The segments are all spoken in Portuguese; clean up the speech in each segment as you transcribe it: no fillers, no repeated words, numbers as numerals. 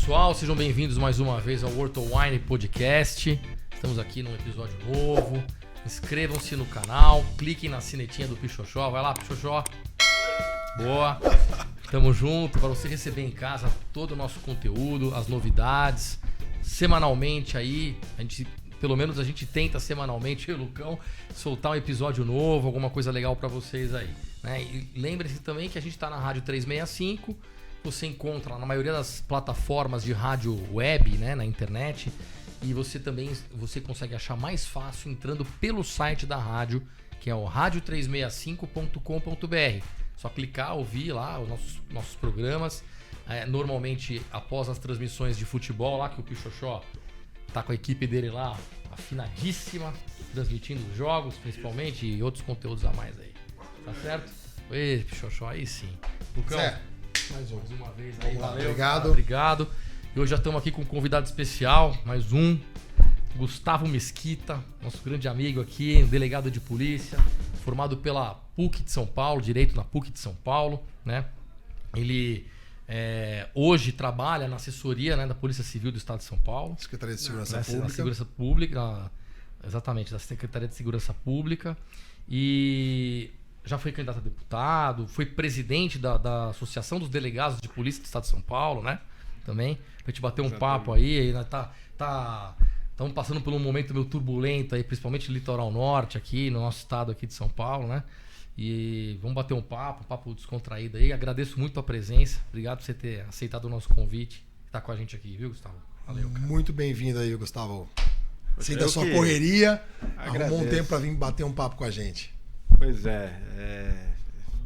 pessoal, sejam bem-vindos mais uma vez ao World of Wine Podcast. Estamos aqui num episódio novo. Inscrevam-se no canal, cliquem na sinetinha do Pichoxó. Vai lá, Pichoxó. Boa. Tamo junto para você receber em casa todo o nosso conteúdo, as novidades. Semanalmente aí, pelo menos a gente tenta semanalmente, eu e o Lucão, soltar um episódio novo, alguma coisa legal para vocês aí. Né? E lembre-se também que a gente está na Rádio 365. Você encontra na maioria das plataformas de rádio web, né, na internet, e você consegue achar mais fácil entrando pelo site da rádio, que é o radio365.com.br. Só clicar, ouvir lá os nossos programas. Normalmente após as transmissões de futebol lá, que o Pichoxó tá com a equipe dele lá, afinadíssima, transmitindo os jogos principalmente e outros conteúdos a mais aí. Tá certo? Ei, Pichoxó, aí sim. Lucão, mais uma vez aí, valeu. Obrigado. Obrigado. E hoje já estamos aqui com um convidado especial, mais um, Gustavo Mesquita, nosso grande amigo aqui, delegado de polícia, formado pela PUC de São Paulo, direito na PUC de São Paulo, né? Ele hoje trabalha na assessoria, né, da Polícia Civil do Estado de São Paulo. Secretaria de Segurança Pública. Pública. Na Segurança Pública, exatamente, da Secretaria de Segurança Pública. E já foi candidato a deputado, foi presidente da Associação dos Delegados de Polícia do Estado de São Paulo, né? Também, pra gente bater um papo aí, né? Estamos passando por um momento meio turbulento aí, principalmente no litoral norte aqui, no nosso estado aqui de São Paulo, né? E vamos bater um papo descontraído aí. Agradeço muito a presença, obrigado por você ter aceitado o nosso convite, estar com a gente aqui, viu, Gustavo? Valeu, cara. Muito bem-vindo aí, Gustavo. Sei da sua correria, arrumou um tempo para vir bater um papo com a gente. Pois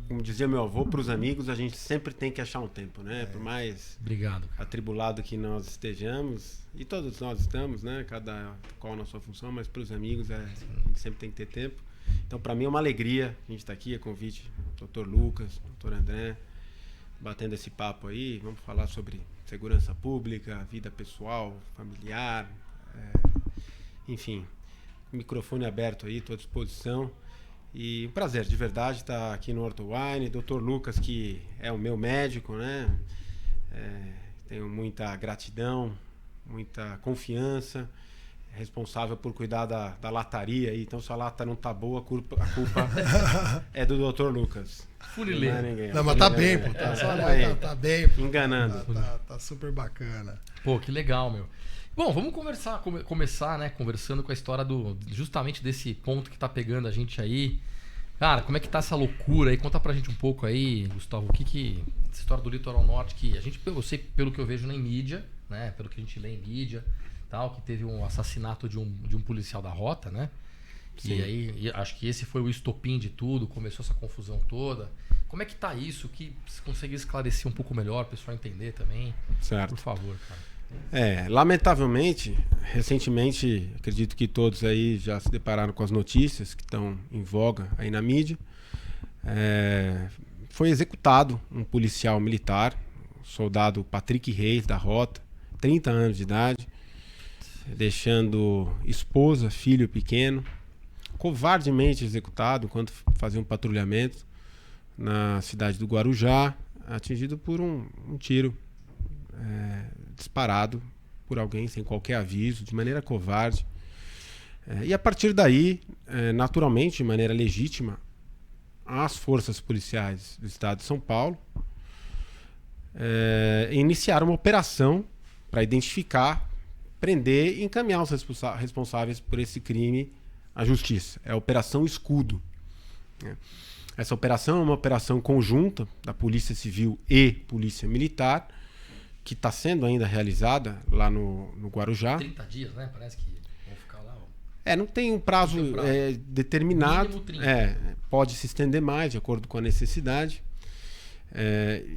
como dizia meu avô, para os amigos a gente sempre tem que achar um tempo, né? Por mais Obrigado, cara, atribulado que nós estejamos, e todos nós estamos, né? Cada qual na sua função, mas para os amigos a gente sempre tem que ter tempo. Então, para mim é uma alegria a gente estar aqui, a convite do Dr. Lucas, Dr. André, batendo esse papo aí. Vamos falar sobre segurança pública, vida pessoal, familiar, enfim, microfone aberto aí, estou à disposição. E um prazer, de verdade, estar aqui no World of Wine. Dr. Lucas, que é o meu médico, né? Tenho muita gratidão, muita confiança. Responsável por cuidar da lataria aí. Então, se a lata não tá boa, a culpa é do Dr. Lucas. Funileiro. Não é ninguém. Não, mas tá bem, pô. Tá bem. Pô. Enganando. Tá super bacana. Pô, que legal, meu. Bom, vamos começar, né, conversando com a história justamente desse ponto que tá pegando a gente aí. Cara, como é que tá essa loucura aí? Conta pra gente um pouco aí, Gustavo, essa história do Litoral Norte que eu sei pelo que eu vejo na mídia, né, pelo que a gente lê em mídia, tal, que teve um assassinato de um policial da rota, né? Sim. E aí, acho que esse foi o estopim de tudo, começou essa confusão toda. Como é que tá isso? Que você consegue esclarecer um pouco melhor, o pessoal entender também? Certo. Por favor, cara. Lamentavelmente, recentemente, acredito que todos aí já se depararam com as notícias que estão em voga aí na mídia. Foi executado um policial militar, o soldado Patrick Reis, da Rota, 30 anos de idade, deixando esposa, filho pequeno, covardemente executado enquanto fazia um patrulhamento na cidade do Guarujá, atingido por um tiro disparado por alguém sem qualquer aviso, de maneira covarde. E a partir daí, naturalmente, de maneira legítima, as forças policiais do estado de São Paulo iniciaram uma operação para identificar, prender e encaminhar os responsáveis por esse crime à justiça. É a Operação Escudo. Essa operação é uma operação conjunta da Polícia Civil e Polícia Militar, que está sendo ainda realizada lá no Guarujá. 30 dias, né? Parece que vão ficar lá. Não tem um prazo determinado. Mínimo 30. Pode se estender mais, de acordo com a necessidade.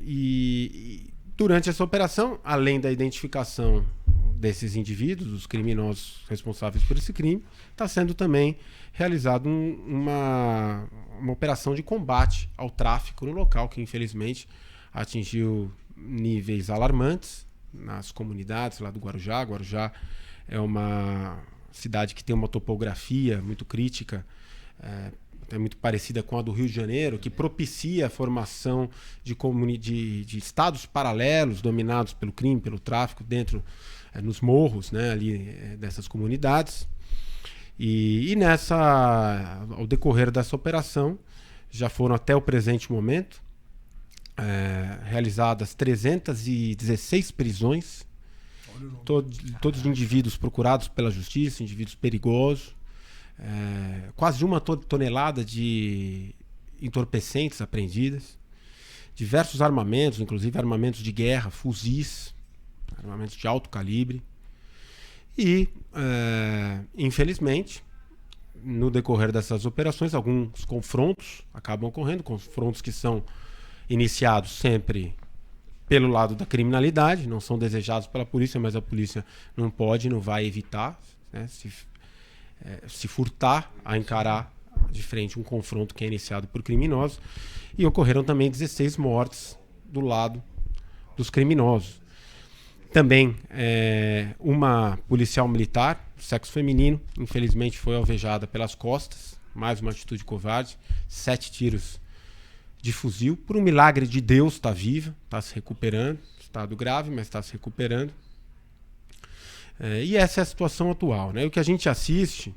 E durante essa operação, além da identificação desses indivíduos, os criminosos responsáveis por esse crime, está sendo também realizado uma operação de combate ao tráfico no local, que infelizmente atingiu níveis alarmantes nas comunidades lá do Guarujá. Guarujá é uma cidade que tem uma topografia muito crítica até muito parecida com a do Rio de Janeiro, que propicia a formação de estados paralelos dominados pelo crime, pelo tráfico, nos morros, né, ali dessas comunidades. E ao decorrer dessa operação, já foram até o presente momento realizadas 316 prisões, todos indivíduos procurados pela justiça, indivíduos perigosos, quase 1 tonelada de entorpecentes apreendidas, diversos armamentos, inclusive armamentos de guerra, fuzis, armamentos de alto calibre. E, infelizmente, no decorrer dessas operações, alguns confrontos acabam ocorrendo, confrontos que são iniciados sempre pelo lado da criminalidade, não são desejados pela polícia, mas a polícia não vai evitar, né, se furtar a encarar de frente um confronto que é iniciado por criminosos. E ocorreram também 16 mortes do lado dos criminosos. Também uma policial militar, sexo feminino, infelizmente foi alvejada pelas costas, mais uma atitude covarde, 7 tiros de fuzil. Por um milagre de Deus está viva, está se recuperando, estado grave, mas está se recuperando. E essa é a situação atual, né? O que a gente assiste,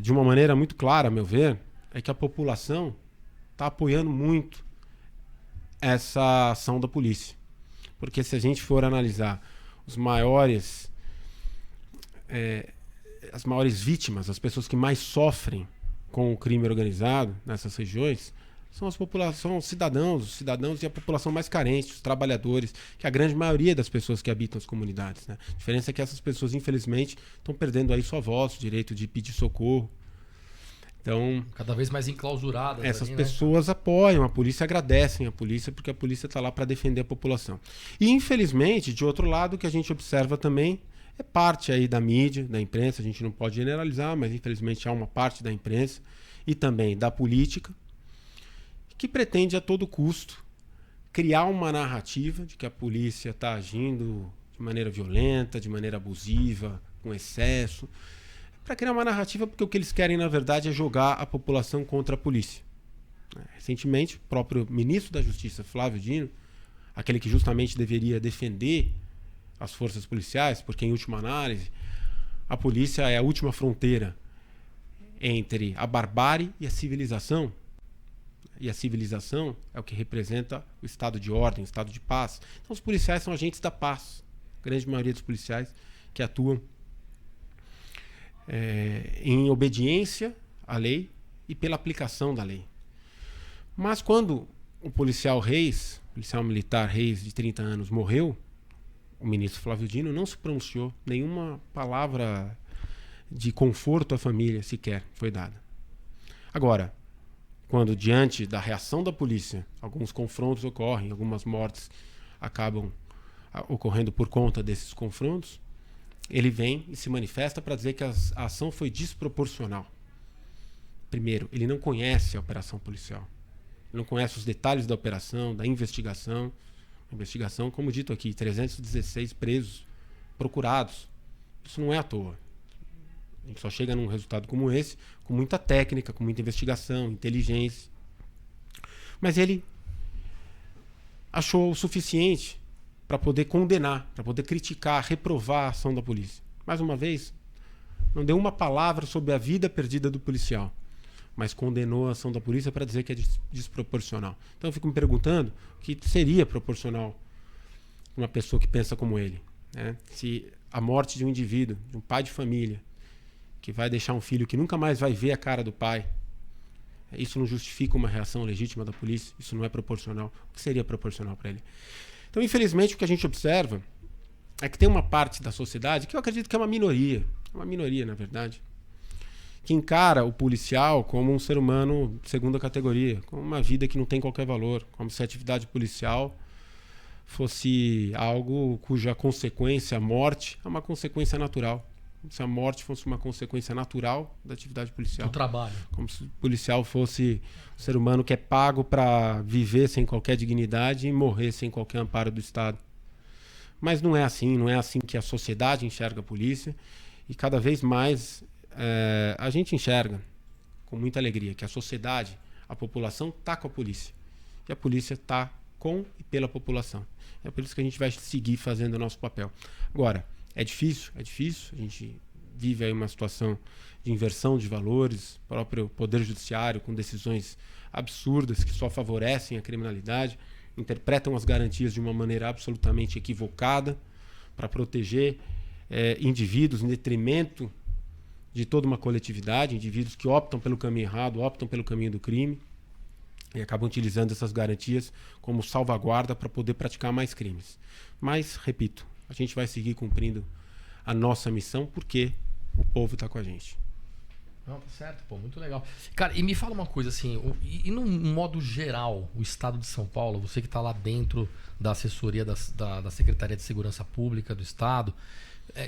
de uma maneira muito clara, a meu ver, é que a população está apoiando muito essa ação da polícia. Porque se a gente for analisar as maiores vítimas, as pessoas que mais sofrem com o crime organizado nessas regiões, são os cidadãos e a população mais carente, os trabalhadores, que é a grande maioria das pessoas que habitam as comunidades, né? A diferença é que essas pessoas, infelizmente, estão perdendo aí sua voz, o direito de pedir socorro. Então, cada vez mais enclausuradas. Essas ali, pessoas, né, apoiam a polícia, agradecem a polícia, porque a polícia está lá para defender a população. E, infelizmente, de outro lado, o que a gente observa também é parte aí da mídia, da imprensa, a gente não pode generalizar, mas infelizmente há uma parte da imprensa e também da política que pretende a todo custo criar uma narrativa de que a polícia está agindo de maneira violenta, de maneira abusiva, com excesso, para criar uma narrativa, porque o que eles querem, na verdade, é jogar a população contra a polícia. Recentemente, o próprio ministro da Justiça, Flávio Dino, aquele que justamente deveria defender as forças policiais, porque, em última análise, a polícia é a última fronteira entre a barbárie e a civilização. E a civilização é o que representa o estado de ordem, o estado de paz. Então, os policiais são agentes da paz. A grande maioria dos policiais que atuam em obediência à lei e pela aplicação da lei. Mas quando o policial militar Reis, de 30 anos, morreu, o ministro Flávio Dino não se pronunciou, nenhuma palavra de conforto à família sequer foi dada. Agora, quando diante da reação da polícia, alguns confrontos ocorrem, algumas mortes acabam ocorrendo por conta desses confrontos, ele vem e se manifesta para dizer que a ação foi desproporcional. Primeiro, ele não conhece a operação policial. Ele não conhece os detalhes da operação, da investigação. Investigação, como dito aqui, 316 presos, procurados. Isso não é à toa. A gente só chega num resultado como esse, com muita técnica, com muita investigação, inteligência. Mas ele achou o suficiente para poder condenar, para poder criticar, reprovar a ação da polícia. Mais uma vez, não deu uma palavra sobre a vida perdida do policial, mas condenou a ação da polícia para dizer que é desproporcional. Então eu fico me perguntando o que seria proporcional para uma pessoa que pensa como ele, né? Se a morte de um indivíduo, de um pai de família, que vai deixar um filho que nunca mais vai ver a cara do pai, isso não justifica uma reação legítima da polícia, isso não é proporcional. O que seria proporcional para ele? Então, infelizmente, o que a gente observa é que tem uma parte da sociedade, que eu acredito que é uma minoria, na verdade, que encara o policial como um ser humano de segunda categoria, como uma vida que não tem qualquer valor, como se a atividade policial fosse algo cuja consequência, a morte, é uma consequência natural. Como se a morte fosse uma consequência natural da atividade policial. Do trabalho. Como se o policial fosse um ser humano que é pago para viver sem qualquer dignidade e morrer sem qualquer amparo do Estado. Mas não é assim que a sociedade enxerga a polícia, e cada vez mais a gente enxerga com muita alegria, que a sociedade, a população está com a polícia. E a polícia está com e pela população. É por isso que a gente vai seguir fazendo o nosso papel. Agora, é difícil. A gente vive aí uma situação de inversão de valores, o próprio Poder Judiciário com decisões absurdas que só favorecem a criminalidade, interpretam as garantias de uma maneira absolutamente equivocada para proteger indivíduos em detrimento de toda uma coletividade, indivíduos que optam pelo caminho errado, optam pelo caminho do crime e acabam utilizando essas garantias como salvaguarda para poder praticar mais crimes. Mas, repito, a gente vai seguir cumprindo a nossa missão porque o povo está com a gente. Não, tá certo, pô, muito legal. Cara, e me fala uma coisa assim, e num modo geral, o Estado de São Paulo, você que está lá dentro da assessoria da Secretaria de Segurança Pública do Estado,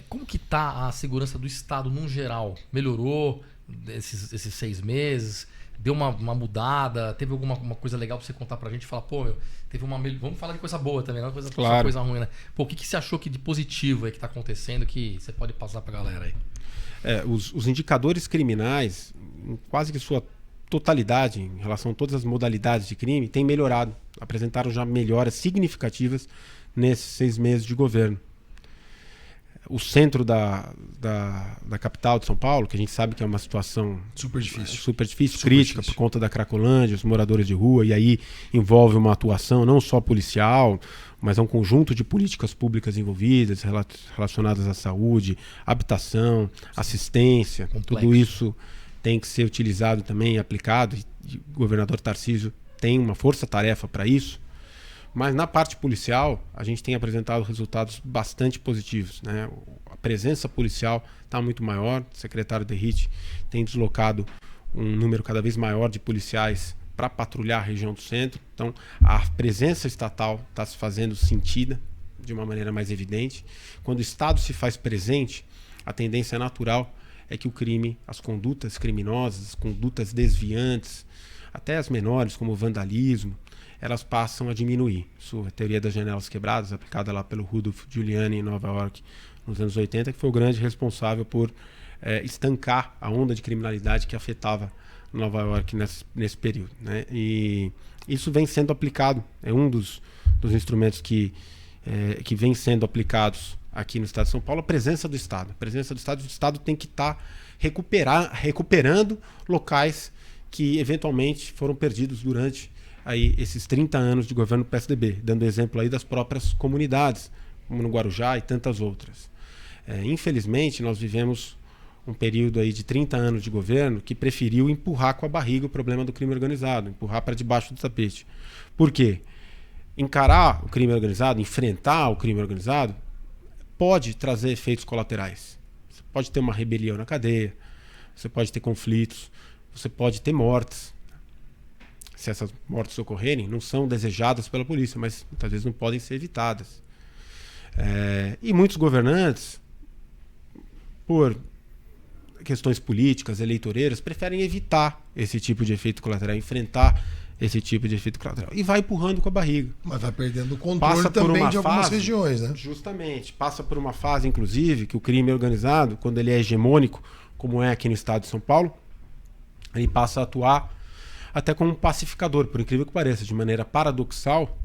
como que tá a segurança do Estado num geral? Melhorou esses 6 meses? Deu uma mudada? Teve alguma coisa legal pra você contar pra gente? Falar, pô, teve uma... Vamos falar de coisa boa também, não coisa, claro. Só coisa ruim, né? Pô, o que você achou que de positivo aí que tá acontecendo que você pode passar pra galera aí? Os indicadores criminais, em quase que sua totalidade, em relação a todas as modalidades de crime, têm melhorado. Apresentaram já melhoras significativas nesses 6 meses de governo. O centro da capital de São Paulo, que a gente sabe que é uma situação super difícil, crítica, por conta da Cracolândia, os moradores de rua, e aí envolve uma atuação não só policial, mas é um conjunto de políticas públicas envolvidas, relacionadas à saúde, habitação, assistência. Complexo. Tudo isso tem que ser utilizado também, aplicado, e o governador Tarcísio tem uma força-tarefa para isso. Mas na parte policial, a gente tem apresentado resultados bastante positivos, né? A presença policial está muito maior. O secretário Derrite tem deslocado um número cada vez maior de policiais para patrulhar a região do centro. Então, a presença estatal está se fazendo sentida de uma maneira mais evidente. Quando o Estado se faz presente, a tendência natural é que o crime, as condutas criminosas, as condutas desviantes, até as menores, como o vandalismo, elas passam a diminuir. Isso é a teoria das janelas quebradas, aplicada lá pelo Rudolph Giuliani em Nova York nos anos 80, que foi o grande responsável por estancar a onda de criminalidade que afetava Nova York nesse período, né? E isso vem sendo aplicado, é um dos instrumentos que vem sendo aplicados aqui no Estado de São Paulo, a presença do Estado. A presença do Estado tem que estar recuperando locais que eventualmente foram perdidos durante aí esses 30 anos de governo do PSDB, dando exemplo aí das próprias comunidades, como no Guarujá e tantas outras. Infelizmente, nós vivemos um período aí de 30 anos de governo que preferiu empurrar com a barriga o problema do crime organizado, empurrar para debaixo do tapete. Por quê? Encarar o crime organizado, enfrentar o crime organizado, pode trazer efeitos colaterais. Você pode ter uma rebelião na cadeia, você pode ter conflitos, você pode ter mortes. Se essas mortes ocorrerem, não são desejadas pela polícia, mas muitas vezes não podem ser evitadas. E muitos governantes, por questões políticas, eleitoreiras, preferem evitar esse tipo de efeito colateral, enfrentar esse tipo de efeito colateral. E vai empurrando com a barriga. Mas vai perdendo o controle também de algumas regiões, né? Justamente. Passa por uma fase, inclusive, que o crime organizado, quando ele é hegemônico, como é aqui no estado de São Paulo, ele passa a atuar até como um pacificador, por incrível que pareça. De maneira paradoxal,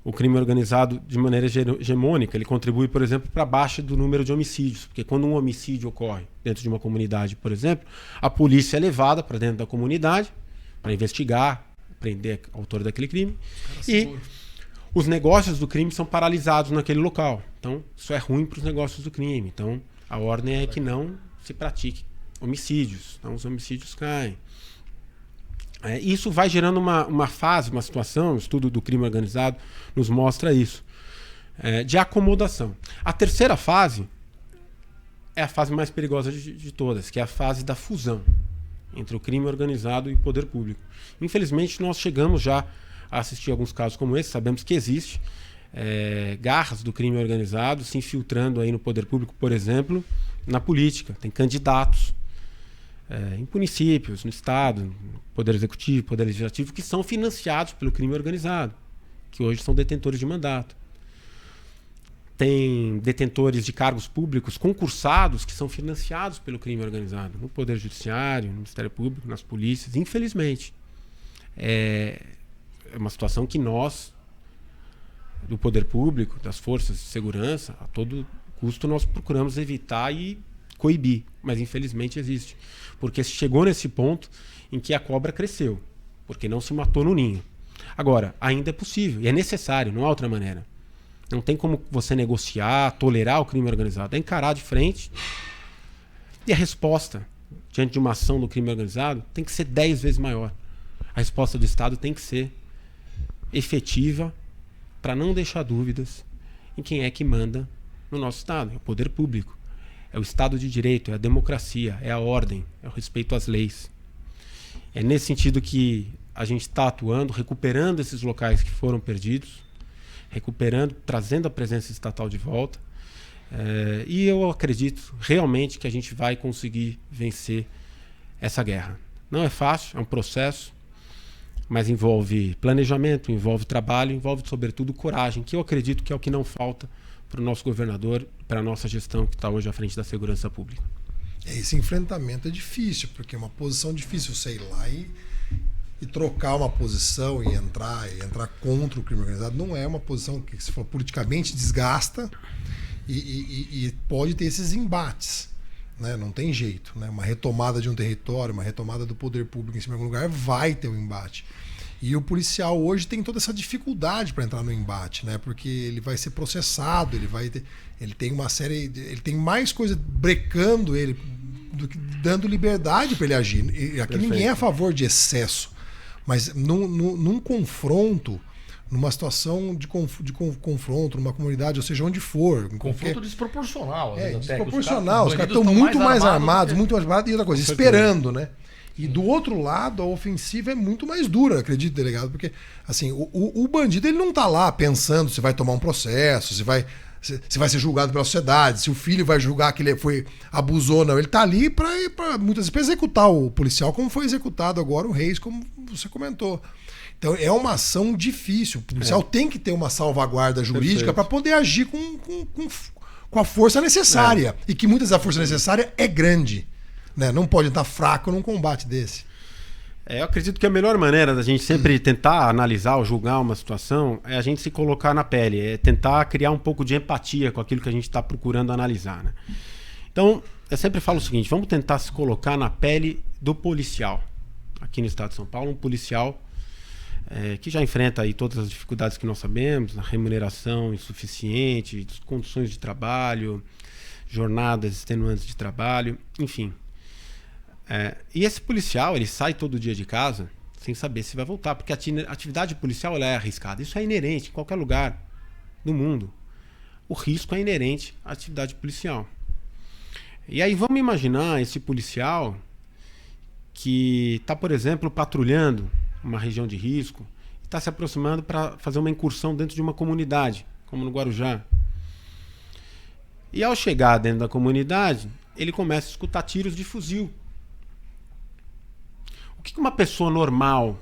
o crime organizado, de maneira hegemônica, ele contribui, por exemplo, para a baixa do número de homicídios. Porque quando um homicídio ocorre dentro de uma comunidade, por exemplo, a polícia é levada para dentro da comunidade para investigar, prender o autor daquele crime. E os negócios do crime são paralisados naquele local. Então, isso é ruim para os negócios do crime. Então, a ordem é que não se pratique homicídios. Então, os homicídios caem. Isso vai gerando uma fase, uma situação, o estudo do crime organizado nos mostra isso, de acomodação. A terceira fase é a fase mais perigosa de todas, que é a fase da fusão entre o crime organizado e o poder público. Infelizmente, nós chegamos já a assistir alguns casos como esse, sabemos que existe garras do crime organizado se infiltrando aí no poder público, por exemplo, na política. Tem candidatos em municípios, no Estado, no Poder Executivo, Poder Legislativo, que são financiados pelo crime organizado, que hoje são detentores de mandato. tem detentores de cargos públicos concursados que são financiados pelo crime organizado, no Poder Judiciário, no Ministério Público, nas polícias, infelizmente. É uma situação que nós, do Poder Público, das forças de segurança, a todo custo nós procuramos evitar e coibir, mas infelizmente existe. Porque chegou nesse ponto em que a cobra cresceu, porque não se matou no ninho. Agora, ainda é possível, e é necessário, não há outra maneira. Não tem como você negociar, tolerar o crime organizado. É encarar de frente. E a resposta, diante de uma ação do crime organizado, tem que ser 10 vezes maior. A resposta do Estado tem que ser efetiva para não deixar dúvidas em quem é que manda no nosso Estado. É o poder público. É o Estado de Direito, é a democracia, é a ordem, é o respeito às leis. É nesse sentido que a gente está atuando, recuperando esses locais que foram perdidos, recuperando, trazendo a presença estatal de volta. E eu acredito realmente que a gente vai conseguir vencer essa guerra. Não é fácil, é um processo, mas envolve planejamento, envolve trabalho, envolve sobretudo coragem, que eu acredito que é o que não falta para o nosso governador, para a nossa gestão que está hoje à frente da segurança pública. Esse enfrentamento é difícil, porque é uma posição difícil você ir lá e trocar uma posição e entrar contra o crime organizado. Não é uma posição que, se for politicamente, desgasta e pode ter esses embates, né? Não tem jeito, né? Uma retomada de um território, uma retomada do poder público em cima de algum lugar vai ter um embate. E o policial hoje tem toda essa dificuldade para entrar no embate, né? Porque ele vai ser processado, ele tem uma série, ele tem mais coisa brecando ele do que dando liberdade para ele agir. E aqui Perfeito. Ninguém é a favor de excesso, mas num confronto, numa situação de confronto, numa comunidade, ou seja, onde for. Confronto desproporcional. Desproporcional. Os caras estão muito mais armados, muito mais armados. E outra coisa, esperando, né? E do outro lado, a ofensiva é muito mais dura, acredito, delegado, porque assim, o bandido ele não está lá pensando se vai tomar um processo, se vai ser julgado pela sociedade, se o filho vai julgar que ele abusou ou não. Ele está ali para muitas vezes executar o policial, como foi executado agora o Reis, como você comentou. Então é uma ação difícil. O policial tem que ter uma salvaguarda jurídica para poder agir com a força necessária. E que muitas vezes a força necessária é grande. Né? Não pode estar fraco num combate desse. Eu acredito que a melhor maneira da gente sempre tentar analisar ou julgar uma situação é a gente se colocar na pele, é tentar criar um pouco de empatia com aquilo que a gente está procurando analisar. Né? Então, eu sempre falo o seguinte, vamos tentar se colocar na pele do policial. Aqui no estado de São Paulo, um policial que já enfrenta aí todas as dificuldades que nós sabemos, a remuneração insuficiente, condições de trabalho, jornadas extenuantes de trabalho, enfim. E esse policial, ele sai todo dia de casa sem saber se vai voltar, porque a atividade policial ela é arriscada. Isso é inerente em qualquer lugar do mundo. O risco é inerente à atividade policial. E aí vamos imaginar esse policial que está, por exemplo, patrulhando uma região de risco, está se aproximando para fazer uma incursão dentro de uma comunidade, como no Guarujá. E ao chegar dentro da comunidade, ele começa a escutar tiros de fuzil. O que uma pessoa normal,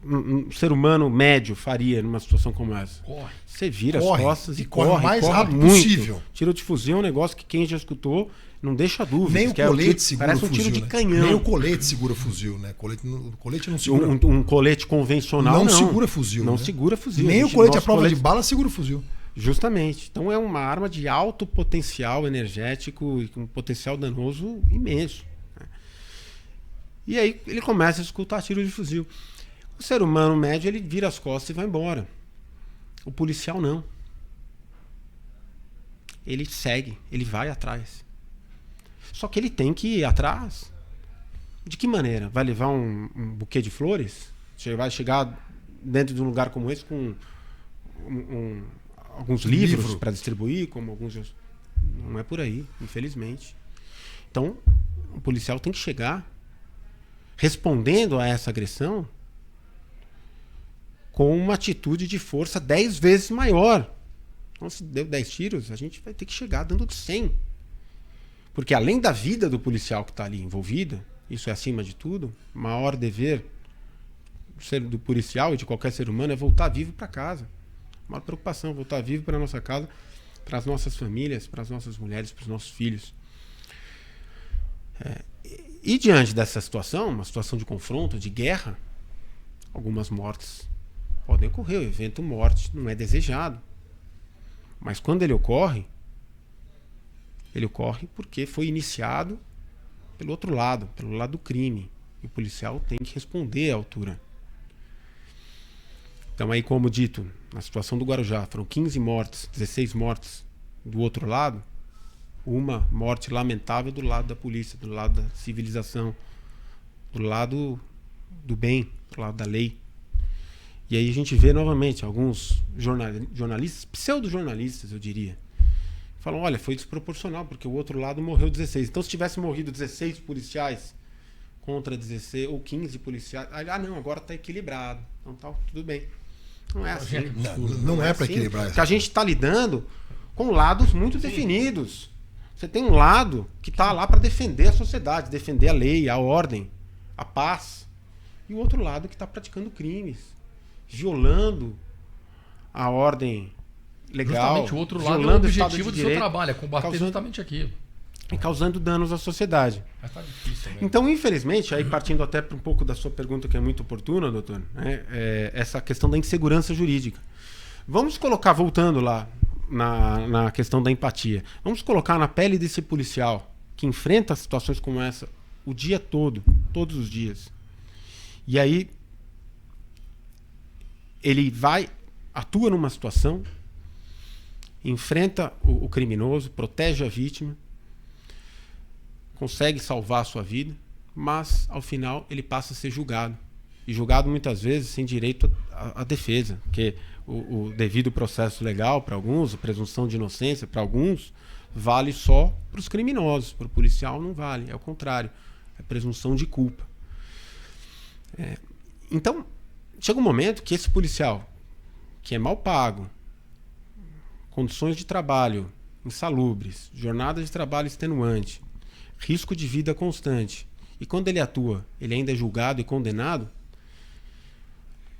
um ser humano médio faria numa situação como essa? Você vira as costas e corre o mais rápido possível. Tiro de fuzil é um negócio que quem já escutou não deixa dúvida. Nem o colete segura o fuzil. Parece um tiro de canhão. Nem o colete segura o fuzil, né? O colete não segura. Um colete convencional não segura fuzil. Não né? segura fuzil. Nem o colete à prova de bala segura o fuzil. Justamente. Então é uma arma de alto potencial energético e com um potencial danoso imenso. E aí ele começa a escutar tiro de fuzil. O ser humano médio, ele vira as costas e vai embora. O policial não. Ele segue, ele vai atrás. Só que ele tem que ir atrás. De que maneira? Vai levar um buquê de flores? Você vai chegar dentro de um lugar como esse com alguns livros para distribuir, como alguns... Não é por aí, infelizmente. Então, o policial tem que chegar respondendo a essa agressão com uma atitude de força 10 vezes maior. Então, se deu 10 tiros, a gente vai ter que chegar dando 100. Porque além da vida do policial que está ali envolvida, isso é acima de tudo, o maior dever do policial e de qualquer ser humano é voltar vivo para casa. A maior preocupação, voltar vivo para nossa casa para as nossas famílias, para as nossas mulheres, para os nossos filhos. E diante dessa situação, uma situação de confronto, de guerra, algumas mortes podem ocorrer. O evento morte não é desejado. Mas quando ele ocorre porque foi iniciado pelo outro lado, pelo lado do crime. E o policial tem que responder à altura. Então aí, como dito, na situação do Guarujá, foram 15 mortes, 16 mortes do outro lado, uma morte lamentável do lado da polícia, do lado da civilização, do lado do bem, do lado da lei. E aí a gente vê novamente alguns jornalistas, pseudo-jornalistas, eu diria, falam, olha, foi desproporcional, porque o outro lado morreu 16. Então, se tivesse morrido 16 policiais contra 16 ou 15 policiais, não, agora está equilibrado. Então tá tudo bem. Não é assim. Não é para equilibrar. Porque a gente está lidando com lados muito definidos. Você tem um lado que está lá para defender a sociedade, defender a lei, a ordem, a paz. E o outro lado que está praticando crimes, violando a ordem legal. Justamente o outro lado é o objetivo do seu trabalho, é combater justamente aquilo. E causando danos à sociedade. Mas tá difícil mesmo. Então, infelizmente, aí partindo até para um pouco da sua pergunta, que é muito oportuna, doutor, né, essa questão da insegurança jurídica. Vamos colocar, voltando lá na questão da empatia, vamos colocar na pele desse policial que enfrenta situações como essa o dia todo, todos os dias. E aí ele atua numa situação, enfrenta o criminoso, protege a vítima, consegue salvar a sua vida, mas ao final ele passa a ser julgado. E julgado muitas vezes sem direito à defesa, porque o devido processo legal para alguns, a presunção de inocência para alguns, vale só para os criminosos, para o policial não vale, é o contrário, é presunção de culpa. Então, chega um momento que esse policial, que é mal pago, condições de trabalho insalubres, jornada de trabalho extenuante, risco de vida constante, e quando ele atua, ele ainda é julgado e condenado,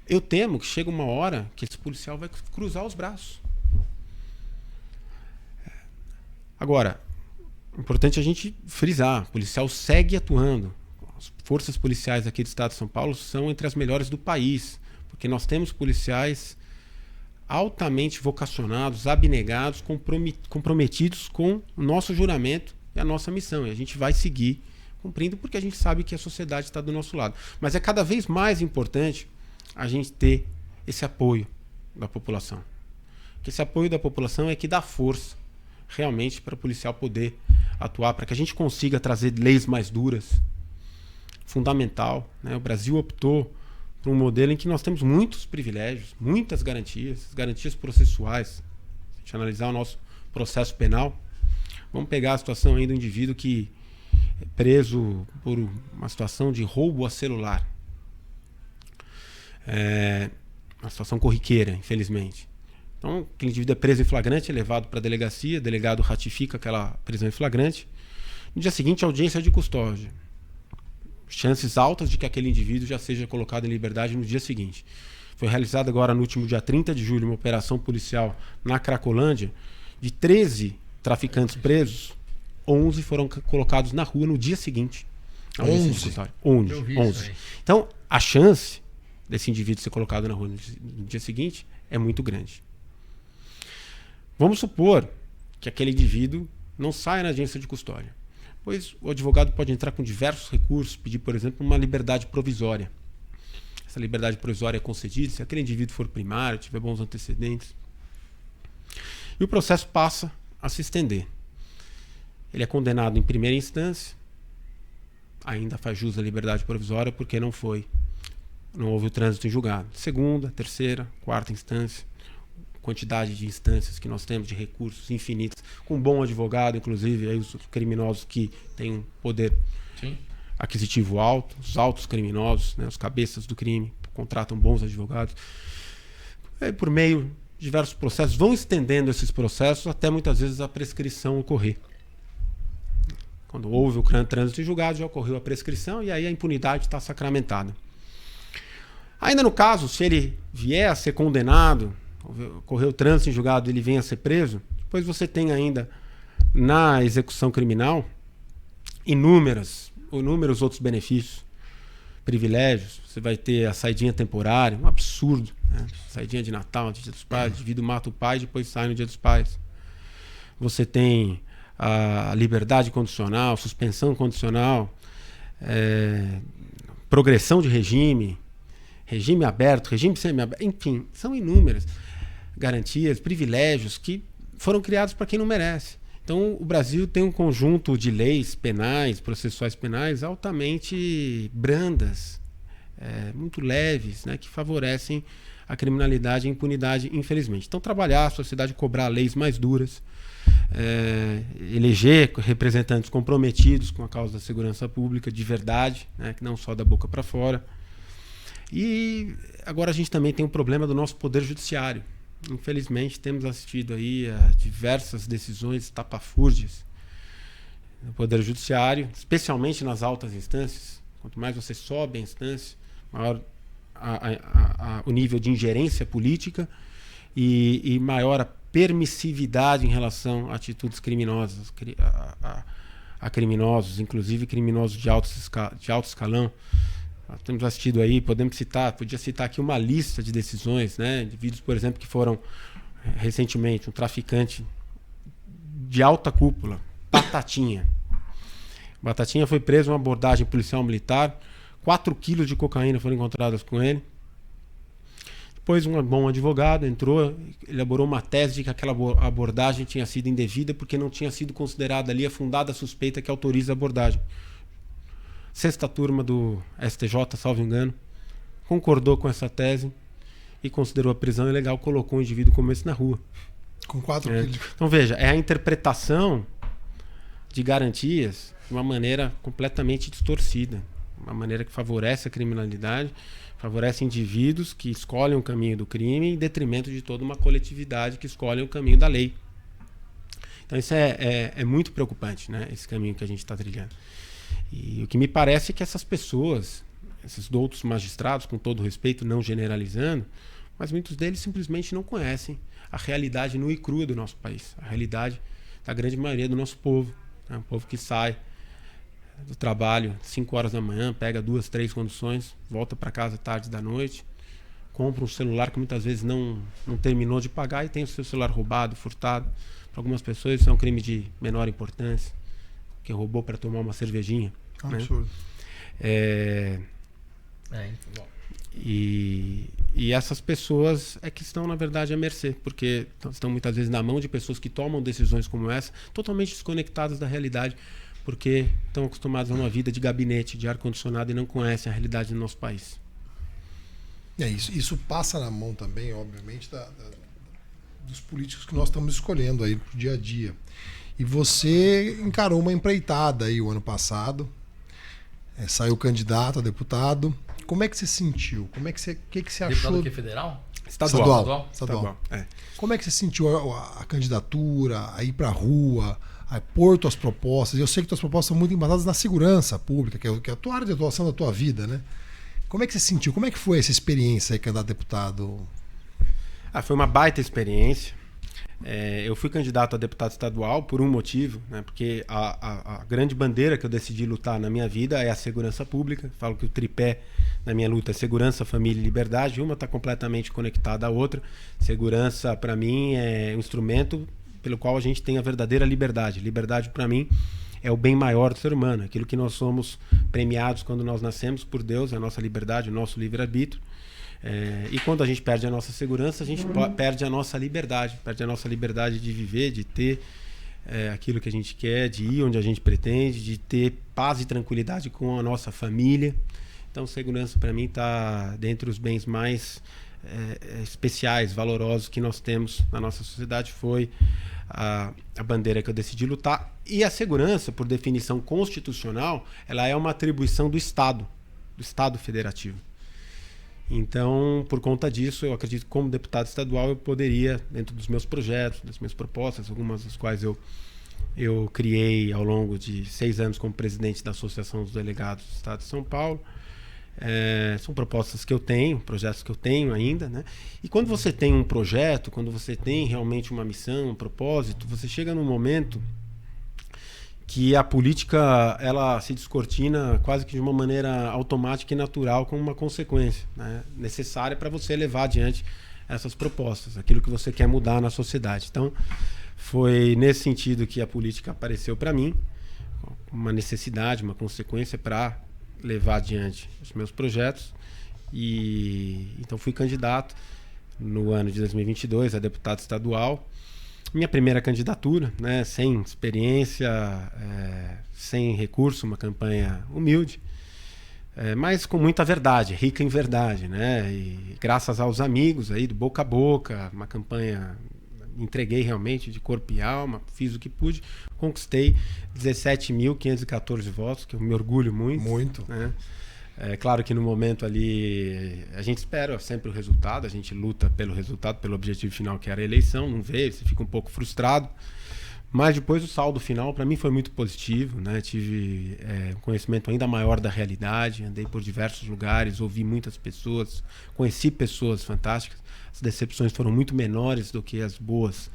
eu temo que chega uma hora que esse policial vai cruzar os braços. Agora, é importante a gente frisar, o policial segue atuando. As forças policiais aqui do estado de São Paulo são entre as melhores do país, porque nós temos policiais altamente vocacionados, abnegados, comprometidos com o nosso juramento e a nossa missão. E a gente vai seguir cumprindo porque a gente sabe que a sociedade está do nosso lado. Mas é cada vez mais importante a gente ter esse apoio da população. Porque esse apoio da população é que dá força realmente para o policial poder atuar, para que a gente consiga trazer leis mais duras. Fundamental, né? O Brasil optou por um modelo em que nós temos muitos privilégios, muitas garantias processuais. Se a gente analisar o nosso processo penal, vamos pegar a situação aí do indivíduo que é preso por uma situação de roubo a celular. Uma situação corriqueira, infelizmente. Então, aquele indivíduo é preso em flagrante, é levado para a delegacia, o delegado ratifica aquela prisão em flagrante. No dia seguinte, audiência de custódia. Chances altas de que aquele indivíduo já seja colocado em liberdade no dia seguinte. Foi realizada agora no último dia 30 de julho uma operação policial na Cracolândia. De 13 traficantes presos, 11 foram colocados na rua no dia seguinte. 11. Então, a chance desse indivíduo ser colocado na rua no dia seguinte é muito grande. Vamos supor que aquele indivíduo não saia na audiência de custódia. Pois o advogado pode entrar com diversos recursos, pedir, por exemplo, uma liberdade provisória. Essa liberdade provisória é concedida se aquele indivíduo for primário, tiver bons antecedentes. E o processo passa a se estender. Ele é condenado em primeira instância, ainda faz jus à liberdade provisória porque não houve o trânsito em julgado. Segunda, terceira, quarta instância, quantidade de instâncias que nós temos, de recursos infinitos, com um bom advogado, inclusive aí os criminosos que têm um poder aquisitivo alto, os altos criminosos, né, os cabeças do crime, contratam bons advogados. Aí, por meio de diversos processos, vão estendendo esses processos até muitas vezes a prescrição ocorrer. Quando houve o trânsito em julgado, já ocorreu a prescrição e aí a impunidade está sacramentada. Ainda no caso, se ele vier a ser condenado, ocorreu o trânsito em julgado e ele venha a ser preso, Depois você tem ainda, na execução criminal, inúmeros outros benefícios, privilégios. Você vai ter a saidinha temporária, um absurdo, né? Saidinha de Natal, de Dia dos Pais, o indivíduo mata o pai e depois sai no Dia dos Pais. Você tem a liberdade condicional, suspensão condicional, progressão de regime aberto, regime semiaberto, enfim, são inúmeras garantias, privilégios que foram criados para quem não merece. Então, o Brasil tem um conjunto de leis penais, processuais penais, altamente brandas, muito leves, né, que favorecem a criminalidade e a impunidade, infelizmente. Então, trabalhar a sociedade, cobrar leis mais duras, eleger representantes comprometidos com a causa da segurança pública, de verdade, né, que não só da boca para fora. E agora a gente também tem um problema do nosso poder judiciário. Infelizmente, temos assistido aí a diversas decisões estapafúrdias no Poder Judiciário, especialmente nas altas instâncias. Quanto mais você sobe a instância, maior o nível de ingerência política e maior a permissividade em relação a atitudes criminosas, a criminosos, inclusive criminosos de alto escalão. Nós temos assistido aí, podia citar aqui uma lista de decisões, né? Indivíduos, por exemplo, que foram recentemente um traficante de alta cúpula, Batatinha. Batatinha foi preso em uma abordagem policial militar, 4 quilos de cocaína foram encontradas com ele. Depois um bom advogado entrou, elaborou uma tese de que aquela abordagem tinha sido indevida porque não tinha sido considerada ali a fundada suspeita que autoriza a abordagem. 6ª turma do STJ, salvo engano, concordou com essa tese e considerou a prisão ilegal, colocou o indivíduo como esse na rua. Com 4 quilos. Então veja, é a interpretação de garantias de uma maneira completamente distorcida, uma maneira que favorece a criminalidade, favorece indivíduos que escolhem o caminho do crime em detrimento de toda uma coletividade que escolhe o caminho da lei. Então isso é muito preocupante, né? Esse caminho que a gente está trilhando. E o que me parece é que essas pessoas, esses outros magistrados, com todo respeito, não generalizando, mas muitos deles simplesmente não conhecem a realidade nua e crua do nosso país, a realidade da grande maioria do nosso povo, né? Um povo que sai do trabalho 5 horas da manhã, pega 2, 3 conduções, volta para casa tarde da noite, compra um celular que muitas vezes não terminou de pagar e tem o seu celular roubado, furtado. Para algumas pessoas isso é um crime de menor importância, que roubou para tomar uma cervejinha. Absurdo. E essas pessoas é que estão, na verdade, à mercê, porque estão muitas vezes na mão de pessoas que tomam decisões como essa, totalmente desconectadas da realidade, porque estão acostumados a uma vida de gabinete, de ar-condicionado e não conhecem a realidade do nosso país. Isso passa na mão também, obviamente, dos políticos que nós estamos escolhendo aí pro dia a dia. E você encarou uma empreitada aí o ano passado, saiu candidato a deputado. Como é que você sentiu? O que você achou? Deputado que é federal? Estadual. É. Como é que você sentiu a candidatura, a ir para a rua, a pôr tuas propostas? Eu sei que tuas propostas são muito embasadas na segurança pública, que é a tua área de atuação da tua vida, né? Como é que você sentiu? Como é que foi essa experiência aí, candidato a deputado? Foi uma baita experiência. Eu fui candidato a deputado estadual por um motivo, né? Porque a grande bandeira que eu decidi lutar na minha vida é a segurança pública. Falo que o tripé na minha luta é segurança, família e liberdade. Uma está completamente conectada à outra. Segurança, para mim, é um instrumento pelo qual a gente tem a verdadeira liberdade. Liberdade, para mim, é o bem maior do ser humano. Aquilo que nós somos premiados quando nós nascemos por Deus, é a nossa liberdade, o nosso livre-arbítrio. E quando a gente perde a nossa segurança, a gente perde a nossa liberdade. Perde a nossa liberdade de viver, de ter aquilo que a gente quer, de ir onde a gente pretende, de ter paz e tranquilidade com a nossa família. Então, segurança para mim está dentre os bens mais especiais, valorosos que nós temos na nossa sociedade. Foi a bandeira que eu decidi lutar. E a segurança, por definição constitucional, ela é uma atribuição do Estado federativo. Então, por conta disso, eu acredito que como deputado estadual eu poderia, dentro dos meus projetos, das minhas propostas, algumas das quais eu criei ao longo de 6 anos como presidente da Associação dos Delegados do Estado de São Paulo, São propostas que eu tenho, projetos que eu tenho ainda, né? E quando você tem um projeto, quando você tem realmente uma missão, um propósito, você chega num momento que a política ela se descortina quase que de uma maneira automática e natural, como uma consequência, né, necessária para você levar adiante essas propostas, aquilo que você quer mudar na sociedade. Então, foi nesse sentido que a política apareceu para mim, uma necessidade, uma consequência para levar adiante os meus projetos. E então fui candidato no ano de 2022 a deputado estadual. Minha primeira candidatura, né, sem experiência, sem recurso, uma campanha humilde, mas com muita verdade, rica em verdade, né? E graças aos amigos aí do boca a boca, uma campanha entreguei realmente de corpo e alma, fiz o que pude, conquistei 17.514 votos, que eu me orgulho muito. Muito. Né? É claro que no momento ali a gente espera sempre o resultado, a gente luta pelo resultado, pelo objetivo final que era a eleição, não veio, você fica um pouco frustrado, mas depois o saldo final para mim foi muito positivo, né? Tive um conhecimento ainda maior da realidade, andei por diversos lugares, ouvi muitas pessoas, conheci pessoas fantásticas, as decepções foram muito menores do que as boas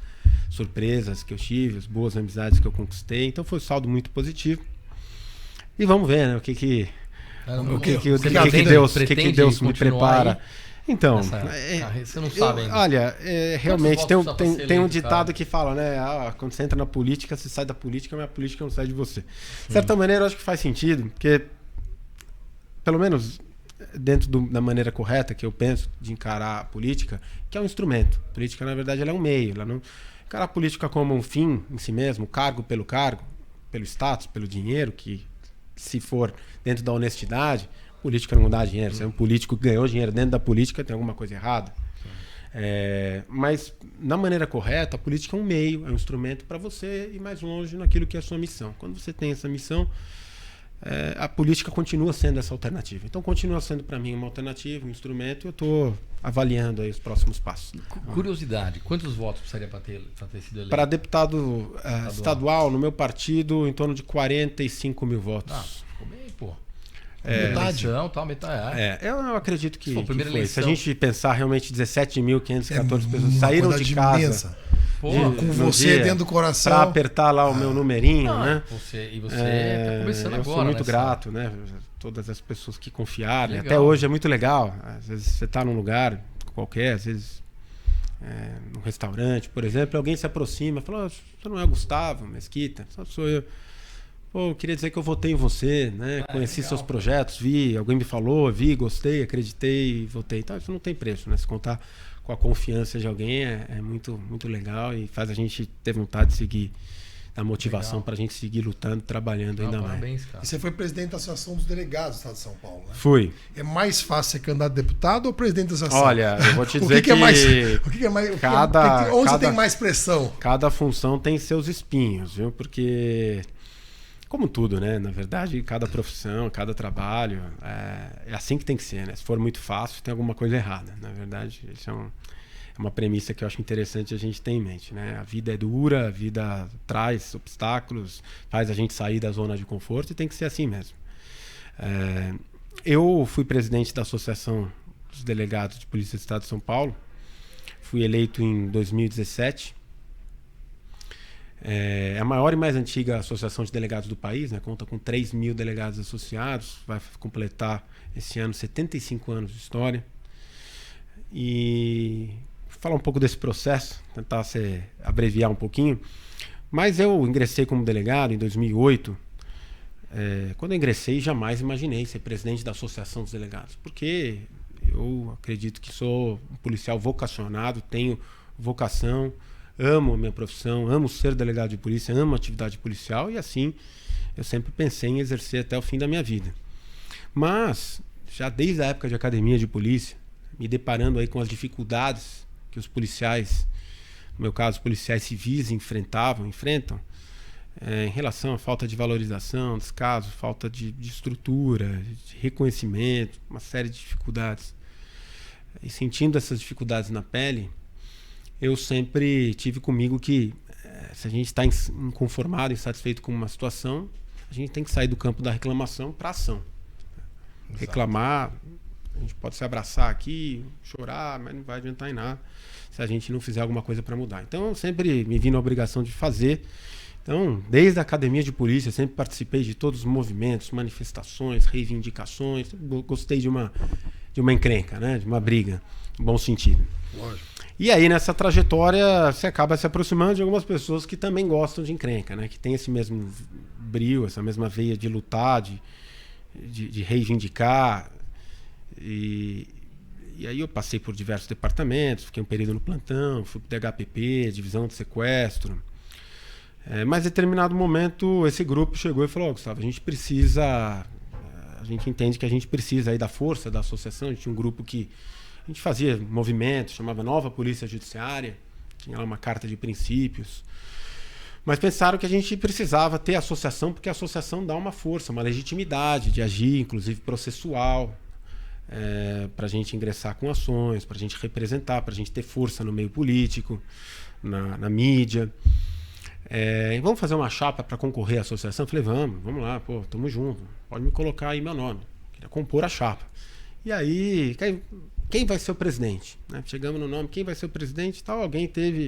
surpresas que eu tive, as boas amizades que eu conquistei, então foi um saldo muito positivo. E vamos ver, né, o que Deus me prepara. Então, você não sabe ainda. Olha, realmente tem um ditado que fala, né? Quando você entra na política, você sai da política, mas a política não sai de você. De certa maneira, eu acho que faz sentido, porque, pelo menos dentro da maneira correta que eu penso de encarar a política, que é um instrumento. A política, na verdade, ela é um meio. Ela não encarar a política como um fim em si mesmo, cargo, pelo status, pelo dinheiro, que se for dentro da honestidade, política não dá dinheiro. Se é um político que ganhou dinheiro dentro da política, tem alguma coisa errada. Mas, na maneira correta, a política é um meio, é um instrumento para você ir mais longe naquilo que é a sua missão. Quando você tem essa missão, a política continua sendo essa alternativa. Então, continua sendo para mim uma alternativa, um instrumento, e eu estou avaliando aí os próximos passos. Curiosidade, quantos votos precisaria para ter sido eleito? Para deputado estadual, no meu partido, em torno de 45 mil votos. Ficou bem, pô. Metade. Metade. Eu acredito que foi. Se a gente pensar realmente 17.514 pessoas saíram de casa imensa. Com você dentro do coração para apertar lá o meu numerinho, né? Você tá começando agora. Eu sou muito grato, né? Todas as pessoas que confiaram. Até hoje é muito legal. Às vezes você está num lugar qualquer, às vezes num restaurante, por exemplo, alguém se aproxima e fala: você não é o Gustavo Mesquita? Só sou eu. Pô, eu queria dizer que eu votei em você, né? Conheci seus projetos, alguém me falou, gostei, acreditei e votei. Então, isso não tem preço, né? Se contar com a confiança de alguém é muito, muito legal e faz a gente ter vontade de seguir, a motivação para a gente seguir lutando, trabalhando ainda mais. Cara. E você foi presidente da Associação dos Delegados do Estado de São Paulo, né? Fui. É mais fácil ser candidato a deputado ou presidente da associação? Olha, eu vou te dizer onde você tem mais pressão? Cada função tem seus espinhos, viu? Porque, como tudo, né? Na verdade, cada profissão, cada trabalho, é assim que tem que ser, né? Se for muito fácil, tem alguma coisa errada. Na verdade, isso é uma premissa que eu acho interessante a gente ter em mente, né? A vida é dura, a vida traz obstáculos, faz a gente sair da zona de conforto e tem que ser assim mesmo. Eu fui presidente da Associação dos Delegados de Polícia do Estado de São Paulo, fui eleito em 2017. É a maior e mais antiga associação de delegados do país, né? Conta com 3.000 delegados associados, vai completar esse ano 75 anos de história. E falar um pouco desse processo, tentar abreviar um pouquinho. Mas eu ingressei como delegado em 2008. Quando eu ingressei, jamais imaginei ser presidente da Associação dos Delegados, porque eu acredito que sou um policial vocacionado, tenho vocação, amo a minha profissão, amo ser delegado de polícia, amo a atividade policial e assim eu sempre pensei em exercer até o fim da minha vida. Mas, já desde a época de academia de polícia, me deparando aí com as dificuldades que os policiais, no meu caso, policiais civis enfrentam, em relação à falta de valorização, descaso, falta de estrutura, de reconhecimento, uma série de dificuldades. E sentindo essas dificuldades na pele, eu sempre tive comigo que se a gente está inconformado, insatisfeito com uma situação, a gente tem que sair do campo da reclamação para a ação. reclamar, a gente pode se abraçar aqui, chorar, mas não vai adiantar em nada se a gente não fizer alguma coisa para mudar. Então eu sempre me vi na obrigação de fazer. Então, desde a academia de polícia, sempre participei de todos os movimentos, manifestações, reivindicações. Gostei de uma encrenca, né? De uma briga, no bom sentido. Lógico. E aí, nessa trajetória, você acaba se aproximando de algumas pessoas que também gostam de encrenca, né? Que tem esse mesmo brio, essa mesma veia de lutar, de reivindicar. E aí eu passei por diversos departamentos, fiquei um período no plantão, fui pro DHPP, divisão de sequestro. Mas em determinado momento esse grupo chegou e falou: Gustavo, a gente entende que a gente precisa aí da força da associação. A gente tinha um grupo que a gente fazia movimento, chamava Nova Polícia Judiciária, tinha lá uma carta de princípios, mas pensaram que a gente precisava ter associação, porque a associação dá uma força, uma legitimidade de agir, inclusive processual, para a gente ingressar com ações, para a gente representar, para a gente ter força no meio político, na mídia. Vamos fazer uma chapa para concorrer à associação? Eu falei, vamos lá, pô, tamo junto, pode me colocar aí meu nome, queria compor a chapa. E aí, quem vai ser o presidente? Né? Chegamos no nome, quem vai ser o presidente e tal,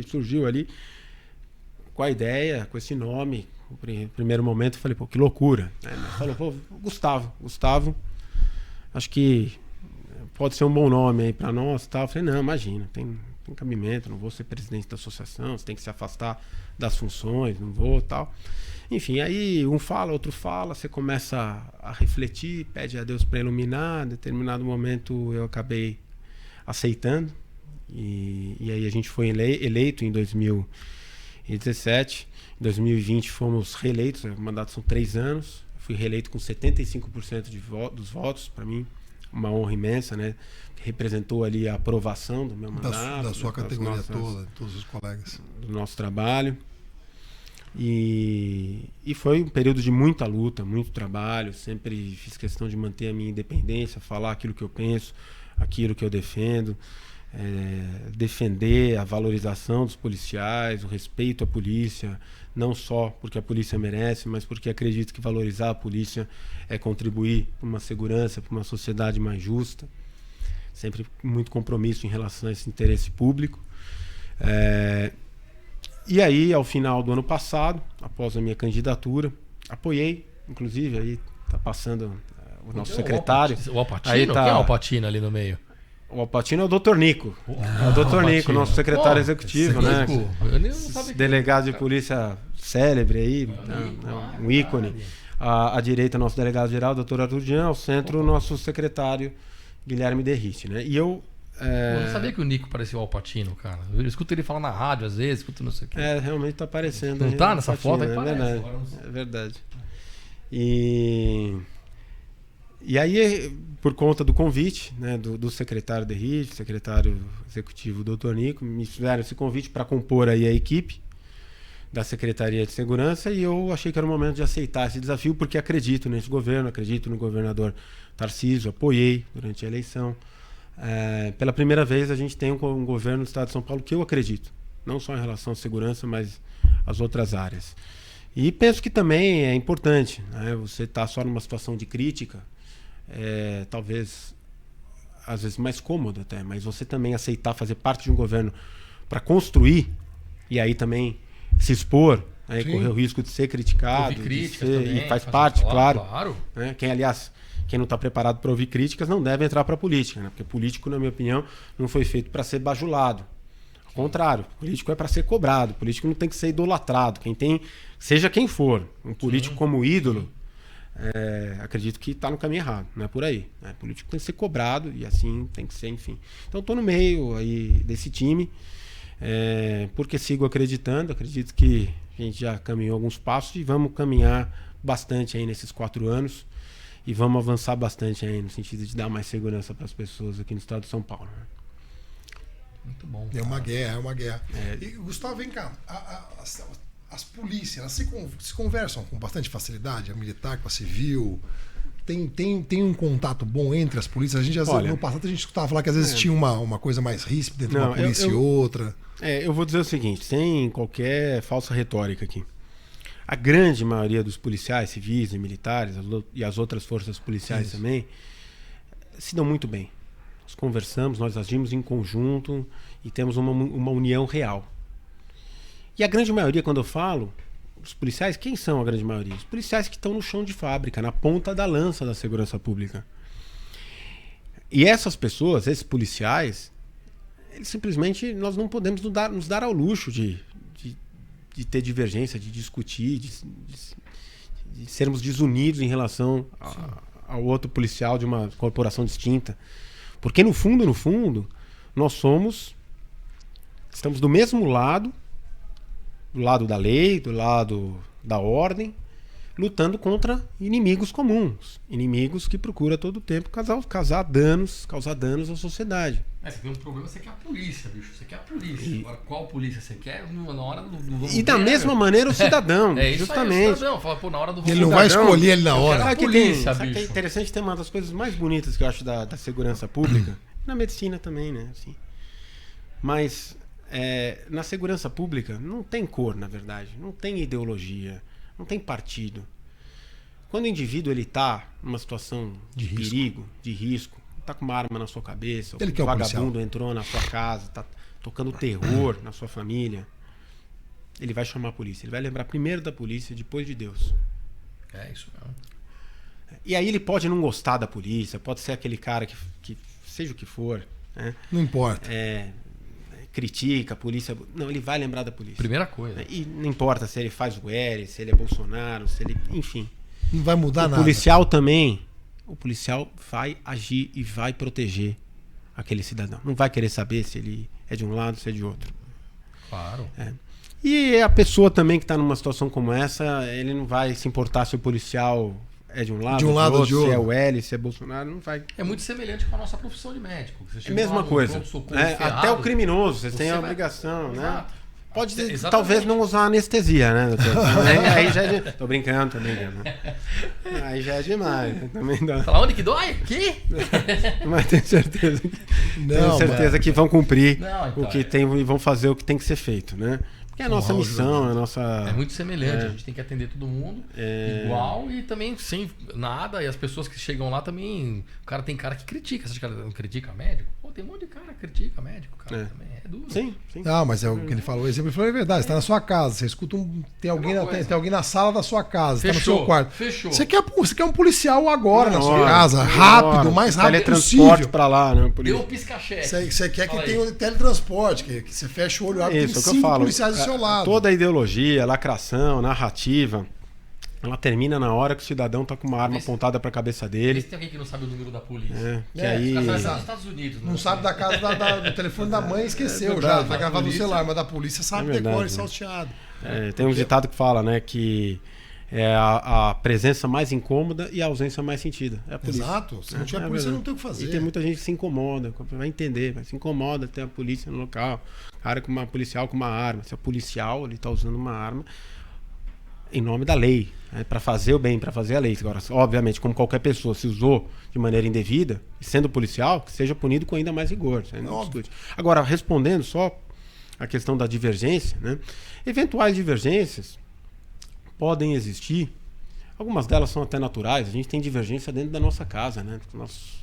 surgiu ali com a ideia, com esse nome. No primeiro momento eu falei, pô, que loucura. Falou, pô, Gustavo, acho que pode ser um bom nome aí para nós e tal. Eu falei, não, imagina, tem cabimento, não vou ser presidente da associação, você tem que se afastar das funções, não vou e tal. Enfim, aí um fala, outro fala, você começa a refletir, pede a Deus para iluminar. Em determinado momento eu acabei aceitando, e aí a gente foi eleito em 2017. Em 2020 fomos reeleitos, o mandato são 3 anos, fui reeleito com 75% dos votos, para mim uma honra imensa, né? Representou ali a aprovação do meu mandato, da sua categoria toda, todos os colegas, do nosso trabalho. E foi um período de muita luta, muito trabalho. Sempre fiz questão de manter a minha independência, falar aquilo que eu penso, aquilo que eu defendo, defender a valorização dos policiais, o respeito à polícia, não só porque a polícia merece, mas porque acredito que valorizar a polícia é contribuir para uma segurança, para uma sociedade mais justa. Sempre muito compromisso em relação a esse interesse público. E aí, ao final do ano passado, após a minha candidatura, apoiei, inclusive, aí está passando o nosso secretário. O Alpatino? Aí tá... Quem é o Alpatino ali no meio? O Alpatino é o Dr. Nico. É o Dr. Nico, nosso secretário executivo, né? Eu nem sabia. Delegado de polícia célebre aí, um ícone. À direita, nosso delegado-geral, Dr. Arthur Jean, ao centro, nosso secretário Guilherme Derrite, né? E eu Eu não sabia que o Nico parecia o Alpatino, cara. Eu escuto ele falar na rádio às vezes, escuto não sei o quê. Realmente tá aparecendo. Não tá nessa foto? É verdade. É verdade. E aí, por conta do convite, né, do secretário Derrite, secretário executivo Dr. Nico, me fizeram esse convite para compor aí a equipe da Secretaria de Segurança, e eu achei que era o momento de aceitar esse desafio, porque acredito nesse governo, acredito no governador Tarcísio, apoiei durante a eleição. Pela primeira vez a gente tem um governo do Estado de São Paulo que eu acredito, não só em relação à segurança, mas às outras áreas. E penso que também é importante, né, você estar só numa situação de crítica, talvez às vezes mais cômodo até, mas você também aceitar fazer parte de um governo para construir, e aí também se expor, né, correr o risco de ser criticado, também, e faz parte, claro. Né? Quem não está preparado para ouvir críticas não deve entrar para a política, né? Porque político, na minha opinião, não foi feito para ser bajulado. Ao contrário, político é para ser cobrado, político não tem que ser idolatrado. Seja quem for, um político como ídolo, acredito que está no caminho errado, não é por aí. Né? Político tem que ser cobrado e assim tem que ser, enfim. Então estou no meio aí desse time, porque sigo acreditando, acredito que a gente já caminhou alguns passos e vamos caminhar bastante aí nesses 4 anos e vamos avançar bastante aí no sentido de dar mais segurança para as pessoas aqui no estado de São Paulo. Né? Muito bom. É uma guerra. E, Gustavo, vem cá. As polícias, elas se conversam com bastante facilidade, a militar com a civil. Tem um contato bom entre as polícias? A gente, no passado, a gente escutava falar que às vezes tinha uma coisa mais ríspida entre uma polícia e outra. Eu vou dizer o seguinte, sem qualquer falsa retórica aqui. A grande maioria dos policiais civis e militares, e as outras forças policiais também, se dão muito bem. Nós conversamos, nós agimos em conjunto e temos uma união real. E a grande maioria, quando eu falo, os policiais, quem são a grande maioria? Os policiais que estão no chão de fábrica, na ponta da lança da segurança pública. E essas pessoas, esses policiais, eles simplesmente, nós não podemos nos dar ao luxo de ter divergência, de discutir, de sermos desunidos em relação ao outro policial de uma corporação distinta. Porque no fundo, nós estamos do mesmo lado, do lado da lei, do lado da ordem, lutando contra inimigos comuns, inimigos que procuram a todo tempo causar danos à sociedade. Você tem um problema, você quer a polícia, bicho. Você quer a polícia. Agora, qual polícia você quer? Na hora do e da mesma maneira o cidadão, justamente. Aí, o cidadão fala, pô, na hora do ele não vai escolher ele na hora. Sabe que é interessante, tem uma das coisas mais bonitas que eu acho da segurança pública, na medicina também, né? Assim. Mas na segurança pública não tem cor, na verdade. Não tem ideologia. Não tem partido. Quando o indivíduo está numa situação de perigo, de risco, está com uma arma na sua cabeça, ele o vagabundo entrou na sua casa, está tocando terror na sua família, ele vai chamar a polícia. Ele vai lembrar primeiro da polícia, depois de Deus. É isso mesmo. E aí ele pode não gostar da polícia, pode ser aquele cara que seja o que for, né? Não importa. Critica a polícia. Não, ele vai lembrar da polícia. Primeira coisa. E não importa se ele faz o L, se ele é Bolsonaro, se ele... Enfim. Não vai mudar nada. O policial também. O policial vai agir e vai proteger aquele cidadão. Não vai querer saber se ele é de um lado ou se é de outro. Claro. E a pessoa também que está numa situação como essa, ele não vai se importar se o policial é de um lado ou de outro, se é o L, se é Bolsonaro, não vai. É muito semelhante com a nossa profissão de médico. É a mesma coisa. Até o criminoso, você tem a obrigação, né? Pode talvez não usar anestesia, né, doutor? Aí já é tô brincando. Aí já é demais. Também dá. Fala, onde que dói? Que? Mas tenho certeza que vão cumprir o que tem e vão fazer o que tem que ser feito, né? Porque é a nossa missão, a nossa... É muito semelhante, a gente tem que atender todo mundo igual e também sem nada. E as pessoas que chegam lá também... O cara tem cara que critica. Você acha que ela não critica médico? Pô, tem um monte de cara que critica médico, cara, também. É duro. Sim. Não, mas é o que ele falou. O exemplo ele falou é verdade. Você está na sua casa, você escuta tem alguém na sala da sua casa, está no seu quarto. Fechou. Você quer um policial agora na sua casa, rápido, o mais rápido possível. Para lá, né? Deu um pisca-cheque. Você quer que tenha o teletransporte, que você fecha o olho e abre 5 policiais do seu lado. Toda a ideologia, lacração, narrativa, ela termina na hora que o cidadão tá com uma arma apontada para a cabeça dele. Tem alguém que não sabe o número da polícia. Aí... Nos Estados Unidos. Não sabe da casa do telefone da mãe, esqueceu já. Tá gravado no celular, mas da polícia sabe decor e salteado. Tem um ditado que fala, né, que é a presença mais incômoda e a ausência mais sentida. É a polícia. Exato. Se não tiver polícia, não tem o que fazer. E tem muita gente que se incomoda, vai entender, mas se incomoda ter a polícia no local. Cara com uma policial com uma arma. Se é policial, ele tá usando uma arma em nome da lei, né, para fazer o bem, para fazer a lei. Agora, obviamente, como qualquer pessoa se usou de maneira indevida, e sendo policial, que seja punido com ainda mais rigor. Agora, respondendo só a questão da divergência, né, eventuais divergências podem existir. Algumas delas são até naturais. A gente tem divergência dentro da nossa casa, né, com nossos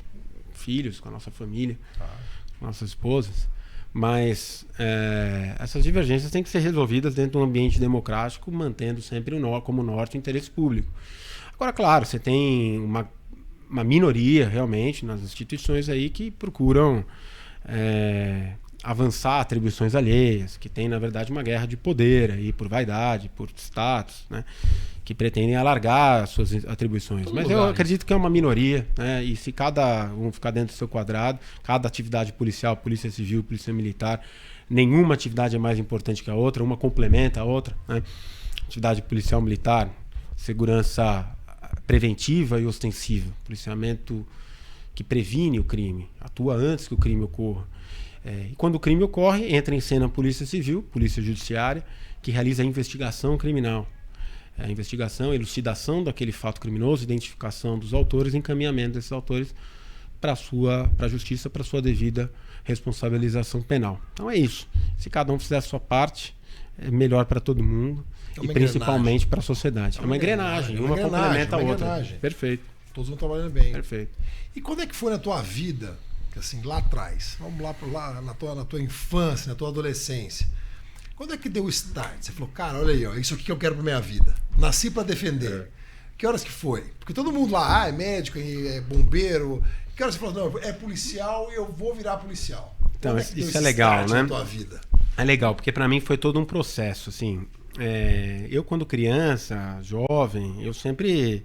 filhos, com a nossa família, com nossas esposas. Mas essas divergências têm que ser resolvidas dentro de um ambiente democrático, mantendo sempre como norte o interesse público. Agora, claro, você tem uma minoria realmente nas instituições aí que procuram avançar atribuições alheias, que tem, na verdade, uma guerra de poder aí, por vaidade, por status, né? Que pretendem alargar as suas atribuições. Mas eu acredito que é uma minoria, né? E se cada um ficar dentro do seu quadrado, cada atividade policial, polícia civil, polícia militar, nenhuma atividade é mais importante que a outra, uma complementa a outra, né? Atividade policial militar, segurança preventiva e ostensiva, policiamento que previne o crime, atua antes que o crime ocorra. E quando o crime ocorre, entra em cena a polícia civil, polícia judiciária, que realiza a investigação criminal. A investigação, a elucidação daquele fato criminoso, identificação dos autores, encaminhamento desses autores para a justiça, para a sua devida responsabilização penal. Então é isso. Se cada um fizer a sua parte, é melhor para todo mundo e principalmente para a sociedade. É uma engrenagem, uma complementa a outra. Perfeito. todos vão trabalhando bem. Perfeito. E quando é que foi na tua vida, que assim, lá atrás, vamos lá na tua infância, na tua adolescência, quando é que deu o start? Você falou, cara, olha aí, ó, é isso aqui que eu quero pra minha vida. Nasci pra defender. Que horas que foi? Porque todo mundo lá, é médico, é bombeiro. Que horas você falou, não, é policial e eu vou virar policial? Então, Quando é que deu isso esse é legal, start né? na tua vida? É legal, porque para mim foi todo um processo, assim. Eu, quando criança, jovem, eu sempre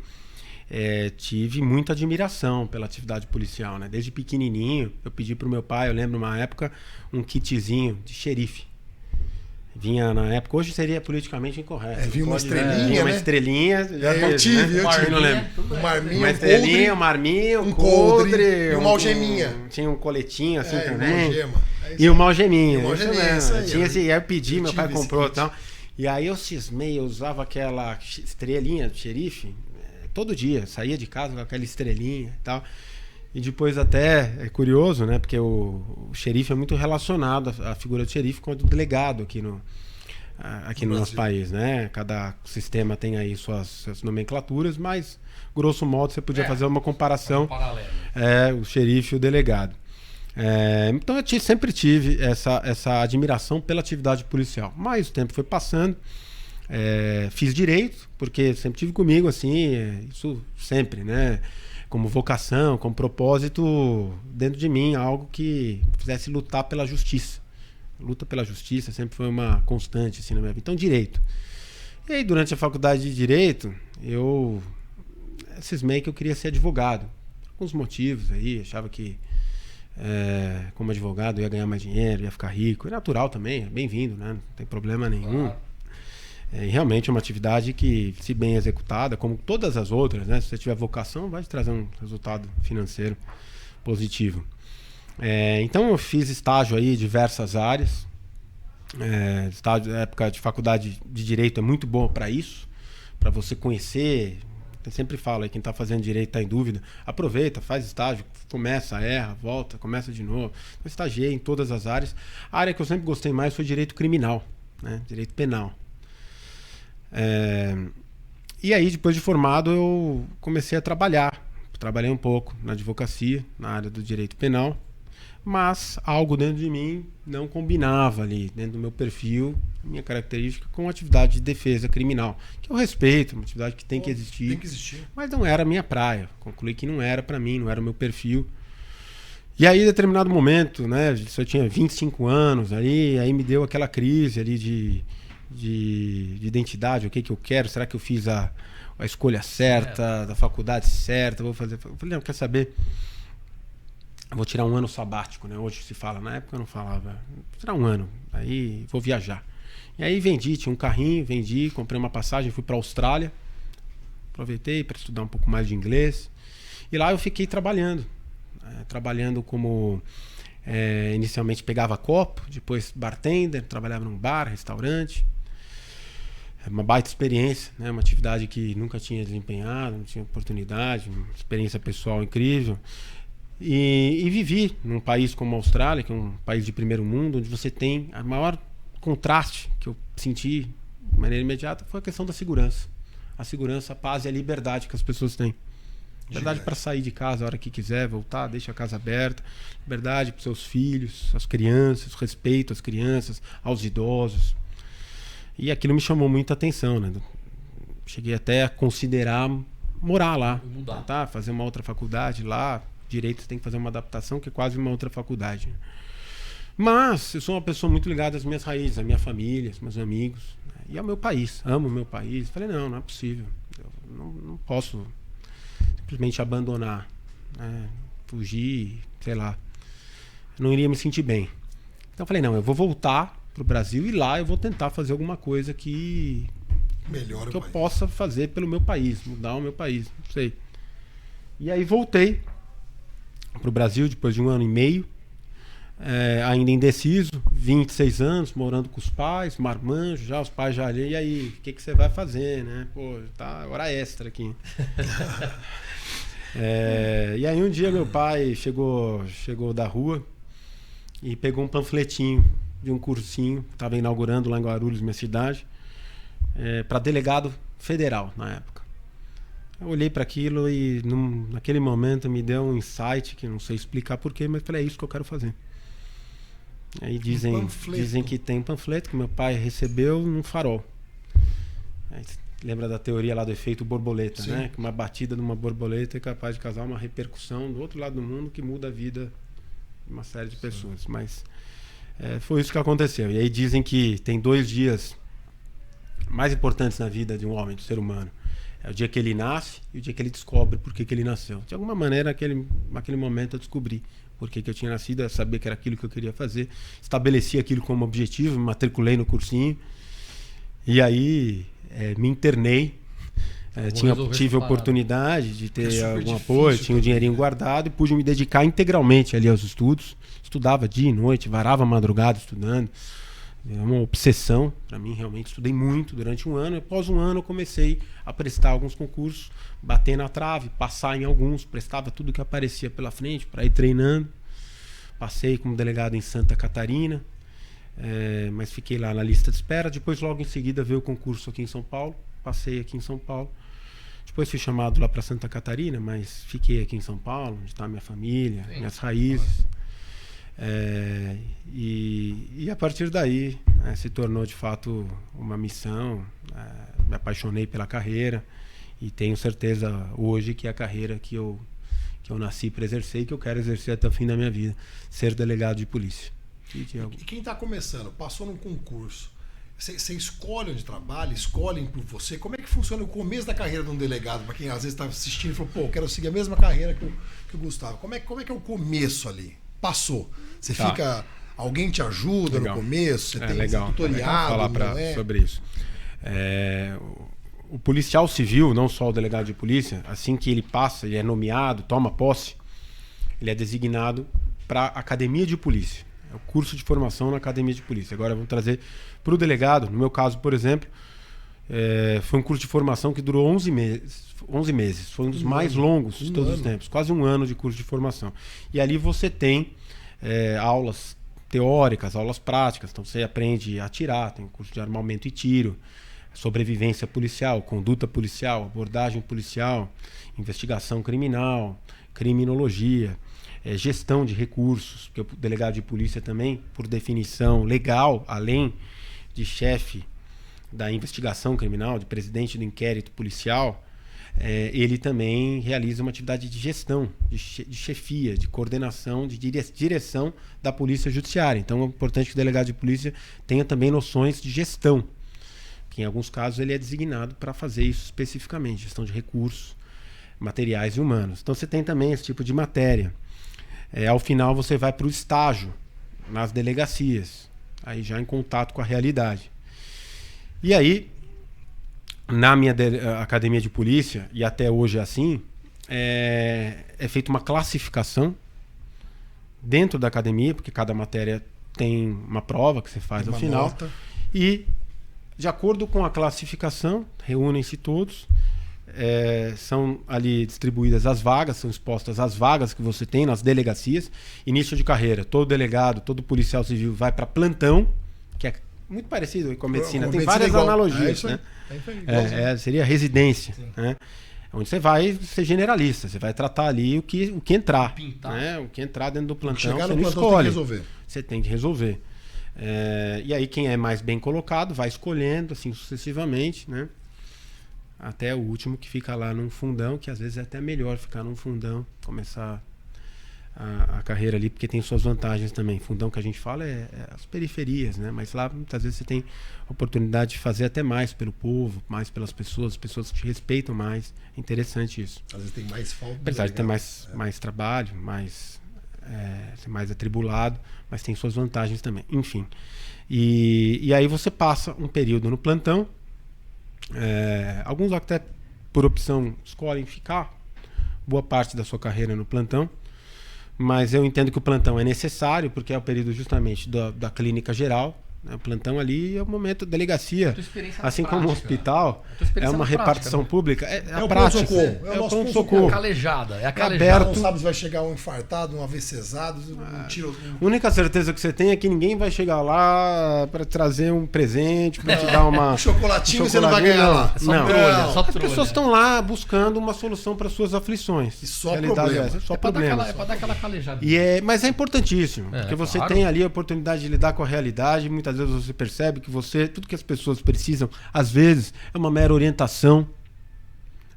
tive muita admiração pela atividade policial, né? Desde pequenininho, eu pedi pro meu pai, eu lembro uma época, um kitzinho de xerife. Vinha na época, hoje seria politicamente incorreto. Vinha uma Pode, estrelinha, vinha uma né? estrelinha. Eu tive. Não lembro. Um arminho, Uma um estrelinha, coldre, um arminho, um coldre, coldre e uma algeminha. Tinha um coletinho assim uma também. algema. E uma algeminha. Uma isso algeminha, mesmo. isso aí, Tinha esse, aí eu pedi, eu meu pai tive esse comprou e kit. tal. E aí eu cismei, eu usava aquela estrelinha do xerife todo dia. Saía de casa com aquela estrelinha e tal. E depois até, é curioso, né? Porque o xerife é muito relacionado, a figura do xerife com a do delegado aqui no nosso país, né? Cada sistema tem aí suas nomenclaturas, mas grosso modo você podia fazer uma comparação, o xerife e o delegado. Então eu sempre tive essa admiração pela atividade policial, mas o tempo foi passando, fiz direito, porque sempre tive comigo assim, isso sempre, né? Como vocação, como propósito dentro de mim, algo que fizesse lutar pela justiça. Luta pela justiça sempre foi uma constante assim na minha vida. Então, direito. E aí, durante a faculdade de direito, eu cismei que eu queria ser advogado. Alguns motivos aí, achava que como advogado eu ia ganhar mais dinheiro, ia ficar rico. É natural também, é bem-vindo, né? Não tem problema nenhum. E realmente é uma atividade que, se bem executada, como todas as outras, né? Se você tiver vocação, vai te trazer um resultado financeiro positivo. Então eu fiz estágio aí em diversas áreas. Estágio, época de faculdade de direito é muito boa para isso, para você conhecer. Eu sempre falo aí, quem está fazendo direito está em dúvida, aproveita, faz estágio, começa, erra, volta, começa de novo. Eu estagiei em todas as áreas. A área que eu sempre gostei mais foi direito criminal, né? Direito penal. E aí, depois de formado, eu comecei a trabalhar. Trabalhei um pouco na advocacia, na área do direito penal, mas algo dentro de mim não combinava ali, dentro do meu perfil, minha característica, com a atividade de defesa criminal, que eu respeito, uma atividade que tem que existir. Tem que existir. Mas não era a minha praia. Concluí que não era para mim, não era o meu perfil. E aí, em determinado momento, né, eu tinha 25 anos, aí me deu aquela crise ali de identidade, o que eu quero, será que eu fiz a escolha certa, da faculdade certa, vou fazer. Eu falei, não, quer saber? Eu vou tirar um ano sabático, né? Hoje se fala, na época eu não falava. Vou tirar um ano, aí vou viajar. E aí tinha um carrinho, comprei uma passagem, fui para a Austrália, aproveitei para estudar um pouco mais de inglês. E lá eu fiquei trabalhando como inicialmente pegava copo, depois bartender, trabalhava num bar, restaurante. Uma baita experiência, né? Uma atividade que nunca tinha desempenhado, não tinha oportunidade, uma experiência pessoal incrível. E vivi num país como a Austrália, que é um país de primeiro mundo, onde você tem a maior contraste que eu senti de maneira imediata foi a questão da segurança. A segurança, a paz e a liberdade que as pessoas têm. Liberdade para sair de casa a hora que quiser, voltar, deixa a casa aberta. Liberdade para seus filhos, as crianças, respeito às crianças, aos idosos. E aquilo me chamou muita atenção, né? Cheguei até a considerar morar lá, tá? Fazer uma outra faculdade lá. Direito você tem que fazer uma adaptação, que é quase uma outra faculdade. Mas eu sou uma pessoa muito ligada às minhas raízes, à minha família, aos meus amigos, né? E ao meu país. Amo o meu país. Falei, não é possível. Eu não posso simplesmente abandonar, né? Fugir, sei lá. Eu não iria me sentir bem. Então eu falei, não, eu vou voltar pro Brasil e lá eu vou tentar fazer alguma coisa que eu possa fazer pelo meu país, mudar o meu país, não sei. E aí voltei pro Brasil depois de 1 ano e meio, ainda indeciso, 26 anos, morando com os pais, marmanjo, já os pais já ali, e aí, o que você vai fazer, né? Pô, tá hora extra aqui. E aí um dia meu pai chegou da rua e pegou um panfletinho de um cursinho, estava inaugurando lá em Guarulhos, minha cidade, para delegado federal na época. Eu olhei para aquilo e naquele momento me deu um insight que não sei explicar porquê, mas falei, é isso que eu quero fazer. Aí dizem que tem um panfleto que meu pai recebeu num farol. Aí, lembra da teoria lá do efeito borboleta, Sim. né? Que uma batida de uma borboleta é capaz de causar uma repercussão do outro lado do mundo que muda a vida de uma série de pessoas. Sim. Mas foi isso que aconteceu. E aí dizem que tem 2 dias mais importantes na vida de um homem, do ser humano. É o dia que ele nasce e o dia que ele descobre por que ele nasceu. De alguma maneira, naquele momento eu descobri por que eu tinha nascido, eu sabia que era aquilo que eu queria fazer, estabeleci aquilo como objetivo, me matriculei no cursinho e aí me internei. Tive a oportunidade de ter algum apoio, tinha um dinheirinho guardado e pude me dedicar integralmente ali aos estudos. Estudava dia e noite, varava a madrugada estudando. É uma obsessão para mim, realmente estudei muito durante um ano. E após um ano eu comecei a prestar alguns concursos, bater na trave, passar em alguns, prestava tudo que aparecia pela frente para ir treinando. Passei como delegado em Santa Catarina, mas fiquei lá na lista de espera. Depois logo em seguida veio o concurso aqui em São Paulo, passei aqui em São Paulo. Depois fui chamado lá para Santa Catarina, mas fiquei aqui em São Paulo, onde está minha família, minhas raízes. E a partir daí se tornou de fato uma missão. Me apaixonei pela carreira e tenho certeza hoje que é a carreira que eu nasci para exercer e que eu quero exercer até o fim da minha vida, ser delegado de polícia. E quem está começando, passou num concurso, você escolhe onde trabalha, escolhem por você? Como é que funciona o começo da carreira de um delegado? Para quem às vezes está assistindo e falou, pô, eu quero seguir a mesma carreira que o Gustavo. Como é que é o começo ali? Passou. Você fica... Alguém te ajuda no começo? Você tem tutoriado? Falar sobre isso. O policial civil, não só o delegado de polícia, assim que ele passa, ele é nomeado, toma posse, ele é designado para a academia de polícia. É o curso de formação na academia de polícia. Agora vamos trazer para o delegado. No meu caso, por exemplo, foi um curso de formação que durou 11 meses. Foi um dos mais longos de todos os tempos. Quase um ano de curso de formação. E ali você tem aulas teóricas, aulas práticas. Então você aprende a atirar, tem curso de armamento e tiro, sobrevivência policial, conduta policial, abordagem policial, investigação criminal, criminologia, gestão de recursos, porque o delegado de polícia também, por definição legal, além de chefe da investigação criminal, de presidente do inquérito policial, ele também realiza uma atividade de gestão, de chefia, de coordenação, de direção da polícia judiciária. Então é importante que o delegado de polícia tenha também noções de gestão, que em alguns casos ele é designado para fazer isso especificamente, gestão de recursos materiais e humanos. Então você tem também esse tipo de matéria. Ao final você vai para o estágio nas delegacias, aí já em contato com a realidade. E aí, na minha academia de polícia, e até hoje é assim, é feita uma classificação dentro da academia, porque cada matéria tem uma prova que você faz ao final. Nota. E, de acordo com a classificação, reúnem-se todos, são ali distribuídas as vagas, são expostas as vagas que você tem nas delegacias. Início de carreira, todo delegado, todo policial civil vai para plantão, que é muito parecido com a medicina, tem várias analogias, né? Seria residência, né? Onde você vai ser generalista, você vai tratar ali o que entrar, né? O que entrar dentro do plantão, você não escolhe, você tem que resolver. E aí quem é mais bem colocado vai escolhendo assim sucessivamente, né? Até o último que fica lá num fundão, que às vezes é até melhor ficar num fundão, começar a carreira ali, porque tem suas vantagens também. Fundão que a gente fala é as periferias, né? Mas lá muitas vezes você tem oportunidade de fazer até mais pelo povo, mais pelas pessoas, as pessoas que te respeitam mais. É interessante isso. Às vezes tem mais falta. Apesar de ter mais trabalho, ser mais atribulado, mas tem suas vantagens também. Enfim. E aí você passa um período no plantão. Alguns até por opção escolhem ficar boa parte da sua carreira no plantão, mas eu entendo que o plantão é necessário porque é o período justamente da clínica geral, O plantão ali é o momento da delegacia. tua experiência Assim prática, como o hospital tua experiência é uma na prática, repartição né? pública. É a o prática. pronto-socorro. É o nosso pronto-socorro. É a calejada. É a Cada calejada. não sabe se vai chegar um infartado, um AVCzado, um tiro. A única certeza que você tem é que ninguém vai chegar lá para trazer um presente, para te dar uma. Chocolatinho você não vai ganhar lá. É só Não. trolha, Não. só As trolha. pessoas estão lá buscando uma solução para suas aflições. E só Realidade problema. é essa, só É pra dar problemas. aquela, é pra dar aquela calejada. Mas é importantíssimo, porque você claro. tem ali a oportunidade de lidar com a realidade, muitas vezes você percebe que tudo que as pessoas precisam, às vezes, é uma mera orientação,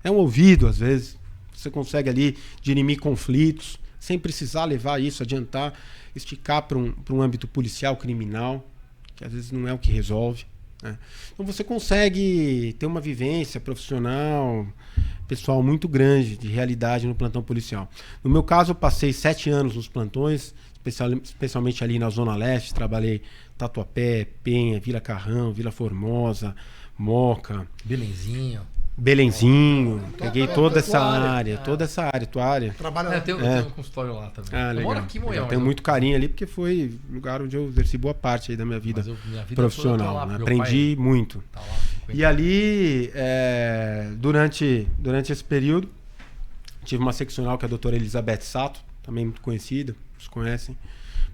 é um ouvido, às vezes. Você consegue ali dirimir conflitos, sem precisar levar isso, adiantar, esticar para um âmbito policial, criminal, que às vezes não é o que resolve. Né? Então você consegue ter uma vivência profissional, pessoal muito grande de realidade no plantão policial. No meu caso, eu passei 7 anos nos plantões, especialmente ali na Zona Leste. Trabalhei Tatuapé, Penha, Vila Carrão, Vila Formosa, Moca, Belenzinho. Peguei toda essa área, tua área. Trabalha Eu tenho um consultório lá também. Ah, Eu legal. moro aqui em Moel. Eu tenho muito carinho ali porque foi o lugar onde eu exerci boa parte aí da minha vida minha vida profissional. toda eu tô lá, Né? meu Aprendi pai muito. tá lá, 50 E ali, durante esse período, tive uma seccional que é a doutora Elizabeth Sato, também muito conhecida, vocês conhecem,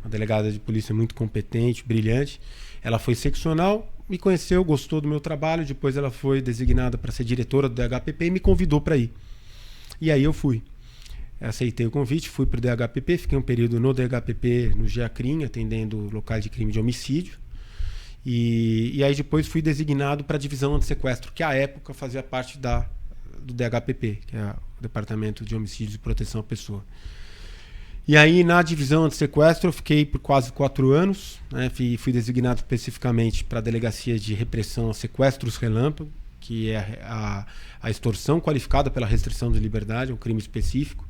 uma delegada de polícia muito competente, brilhante. Ela foi seccional, me conheceu, gostou do meu trabalho, depois ela foi designada para ser diretora do DHPP e me convidou para ir. E aí eu fui. Aceitei o convite, fui para o DHPP, fiquei um período no DHPP, no GEACRIM, atendendo locais de crime de homicídio. E aí depois fui designado para a divisão antissequestro, que à época fazia parte do DHPP, que é o Departamento de Homicídios e Proteção à Pessoa. E aí na divisão antissequestro eu fiquei por quase 4 anos, né? Fui designado especificamente para a Delegacia de Repressão a Sequestros Relâmpago, que é a extorsão qualificada pela restrição de liberdade, um crime específico.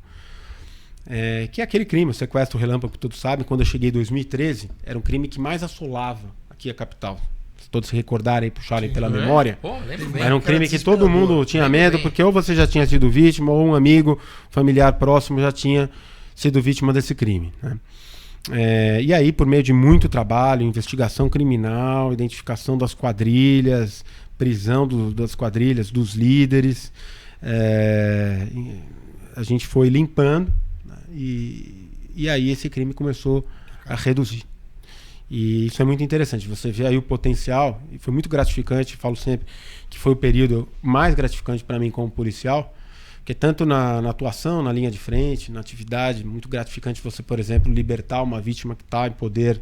Que é aquele crime, o sequestro relâmpago, que todos sabem. Quando eu cheguei em 2013, era um crime que mais assolava aqui a capital. Se todos se recordarem e puxarem pela memória, Pô, lembro bem. era um crime que todo desesperador. mundo tinha Lembro medo, bem. porque ou você já tinha sido vítima, ou um amigo, familiar próximo já tinha sido vítima desse crime. Né? E aí, por meio de muito trabalho, investigação criminal, identificação das quadrilhas, prisão das quadrilhas, dos líderes, a gente foi limpando, né? E aí esse crime começou a reduzir. E isso é muito interessante. Você vê aí o potencial, e foi muito gratificante, falo sempre que foi o período mais gratificante para mim como policial, porque tanto na atuação, na linha de frente, na atividade, muito gratificante você, por exemplo, libertar uma vítima que está em poder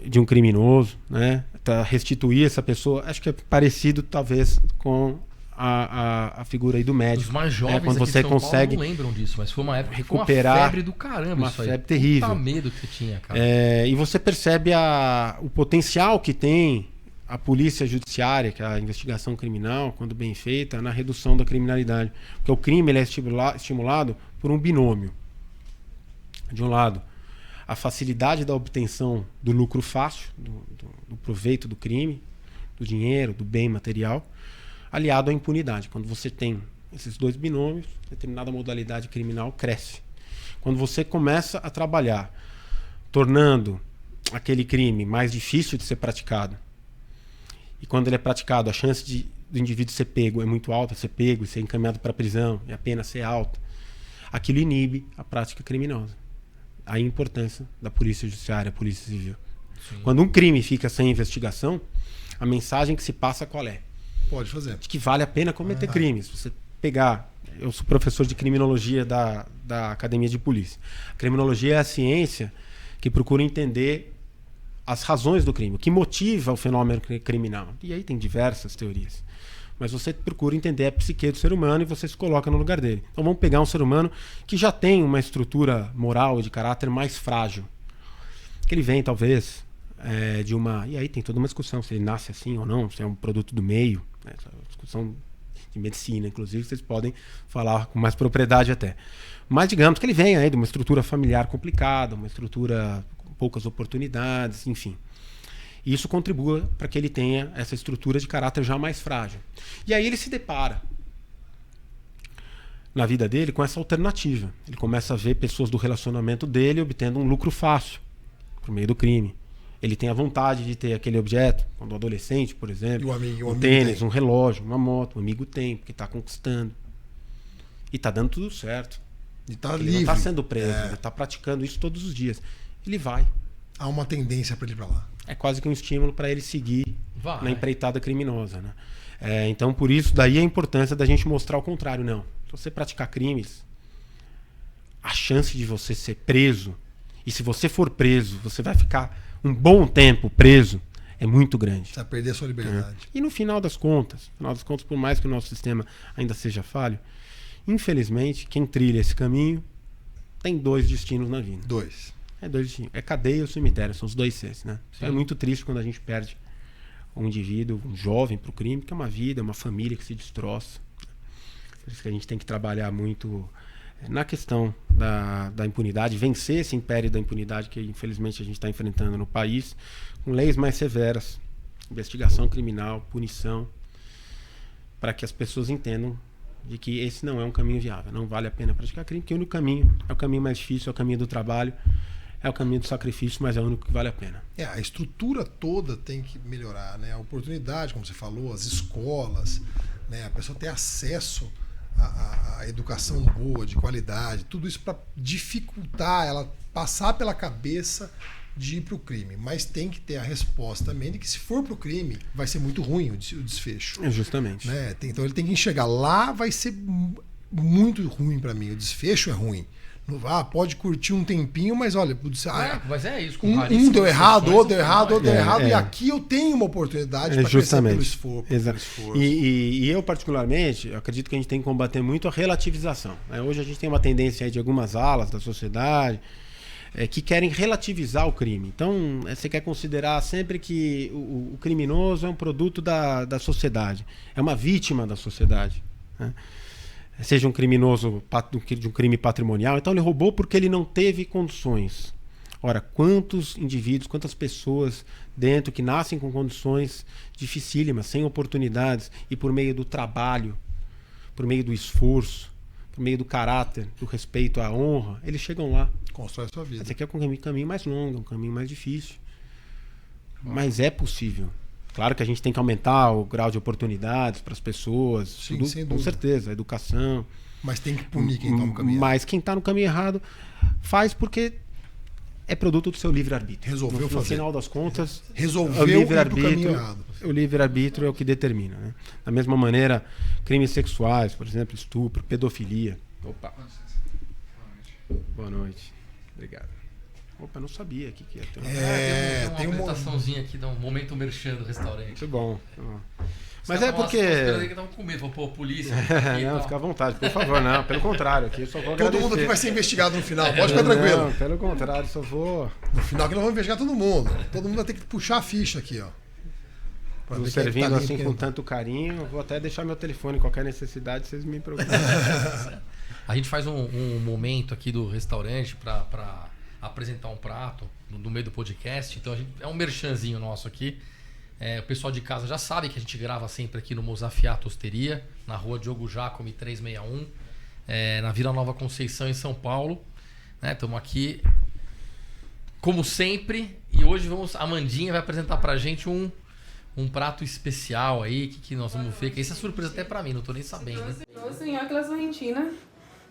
de um criminoso, né? Restituir essa pessoa. Acho que é parecido, talvez, com a figura aí do médico. Os mais jovens quando aqui você de São consegue Paulo não lembram disso, mas foi uma época que recuperar foi uma febre do caramba uma isso aí. febre terrível. Puta medo que você tinha, cara. E você percebe o potencial que tem a polícia judiciária, que é a investigação criminal, quando bem feita, na redução da criminalidade. Porque o crime ele é estimulado por um binômio. De um lado, a facilidade da obtenção do lucro fácil, do proveito do crime, do dinheiro, do bem material, aliado à impunidade. Quando você tem esses dois binômios, determinada modalidade criminal cresce. Quando você começa a trabalhar, tornando aquele crime mais difícil de ser praticado, e quando ele é praticado, a chance do indivíduo ser pego é muito alta, ser pego e ser encaminhado para a prisão, e a pena ser alta, aquilo inibe a prática criminosa. Aí a importância da polícia judiciária, polícia civil. Sim. Quando um crime fica sem investigação, a mensagem que se passa qual é? Pode fazer. De que vale a pena cometer crimes. Você pegar... Eu sou professor de criminologia da Academia de Polícia. A criminologia é a ciência que procura entender as razões do crime, o que motiva o fenômeno criminal. E aí tem diversas teorias. Mas você procura entender a psique do ser humano e você se coloca no lugar dele. Então vamos pegar um ser humano que já tem uma estrutura moral e de caráter mais frágil. Que ele vem, talvez, de uma... E aí tem toda uma discussão se ele nasce assim ou não, se é um produto do meio. Essa discussão de medicina, inclusive, vocês podem falar com mais propriedade até. Mas digamos que ele vem aí de uma estrutura familiar complicada, uma estrutura com poucas oportunidades, enfim. E isso contribui para que ele tenha essa estrutura de caráter já mais frágil. E aí ele se depara na vida dele com essa alternativa. Ele começa a ver pessoas do relacionamento dele obtendo um lucro fácil por meio do crime. Ele tem a vontade de ter aquele objeto, quando adolescente, por exemplo, um tênis, tem. um relógio, uma moto, um amigo tem, porque está conquistando. E está dando tudo certo. E tá Ele livre. não está sendo preso, ele está praticando isso todos os dias. Ele vai. Há uma tendência para ele ir para lá. É quase que um estímulo para ele seguir Vai. na empreitada criminosa, né? Então, por isso, daí a importância da gente mostrar o contrário. Não. Se você praticar crimes, a chance de você ser preso, e se você for preso, você vai ficar um bom tempo preso, é muito grande. Você vai perder a sua liberdade. E no final das contas, por mais que o nosso sistema ainda seja falho, infelizmente, quem trilha esse caminho tem 2 destinos na vida. 2. É 2 destinos. É cadeia ou cemitério, são os 2 Cs, né? Então é muito triste quando a gente perde um indivíduo, um jovem para o crime, que é uma vida, uma família que se destroça. Por isso que a gente tem que trabalhar muito na questão da impunidade, vencer esse império da impunidade que infelizmente a gente está enfrentando no país, com leis mais severas, investigação criminal, punição, para que as pessoas entendam de que esse não é um caminho viável, não vale a pena praticar crime, porque o único caminho é o caminho mais difícil, é o caminho do trabalho, é o caminho do sacrifício, mas é o único que vale a pena. A estrutura toda tem que melhorar, né? A oportunidade, como você falou, as escolas, né? A pessoa ter acesso à educação boa, de qualidade, tudo isso para dificultar ela passar pela cabeça de ir para o crime. Mas tem que ter a resposta também de que se for para o crime, vai ser muito ruim o desfecho. Justamente. Né? Então ele tem que enxergar, lá vai ser muito ruim para mim, o desfecho é ruim. Pode curtir um tempinho, mas olha, mas é isso. Um deu errado, outro deu errado, outro deu errado, e aqui eu tenho uma oportunidade para crescer pelo esforço. E eu, particularmente, eu acredito que a gente tem que combater muito a relativização. Né? Hoje a gente tem uma tendência aí de algumas alas da sociedade que querem relativizar o crime. Então, você quer considerar sempre que o criminoso é um produto da sociedade, é uma vítima da sociedade, né? Seja um criminoso de um crime patrimonial, então ele roubou porque ele não teve condições. Ora, quantos indivíduos, quantas pessoas dentro que nascem com condições dificílimas, sem oportunidades, e por meio do trabalho, por meio do esforço, por meio do caráter, do respeito à honra, eles chegam lá. Constrói a sua vida. Esse aqui é um caminho mais longo, um caminho mais difícil. Mas é possível. Claro que a gente tem que aumentar o grau de oportunidades para as pessoas. Sim, tudo, sem com dúvida. certeza, a educação. Mas tem que punir quem está no caminho. Mas quem está no caminho errado faz porque é produto do seu livre-arbítrio. Resolveu fazer. No final das contas, resolveu o ir pro caminho livre-arbítrio, errado. o livre-arbítrio é o que determina. Né? Da mesma maneira, crimes sexuais, por exemplo, estupro, pedofilia. Opa. Boa noite. Obrigado. Opa, não sabia que ia ter tem uma apresentaçãozinha aqui, dá um momento merchan do restaurante. Muito bom. Mas é porque... que estavam com medo, pô, polícia. Não, fica à vontade, por favor, não. Pelo contrário, aqui eu só vou agradecer. Todo mundo aqui vai ser investigado no final, pode ficar tranquilo. Não, pelo contrário, só vou... No final que nós vamos investigar todo mundo. Todo mundo vai ter que puxar a ficha aqui, ó. Tô servindo assim com tanto carinho, vou até deixar meu telefone, qualquer necessidade, vocês me procuram. A gente faz um momento aqui do restaurante para apresentar um prato no meio do podcast. Então é um merchanzinho nosso aqui. O pessoal de casa já sabe que a gente grava sempre aqui no Mozafiato Osteria, na rua Diogo Jacome 361, na Vila Nova Conceição, em São Paulo. Estamos aqui, como sempre, e hoje a Amandinha vai apresentar pra gente um prato especial aí, que nós vamos ver, que isso é surpresa até pra mim, não tô nem sabendo. Né? Trouxe o nhoque La Sorrentina,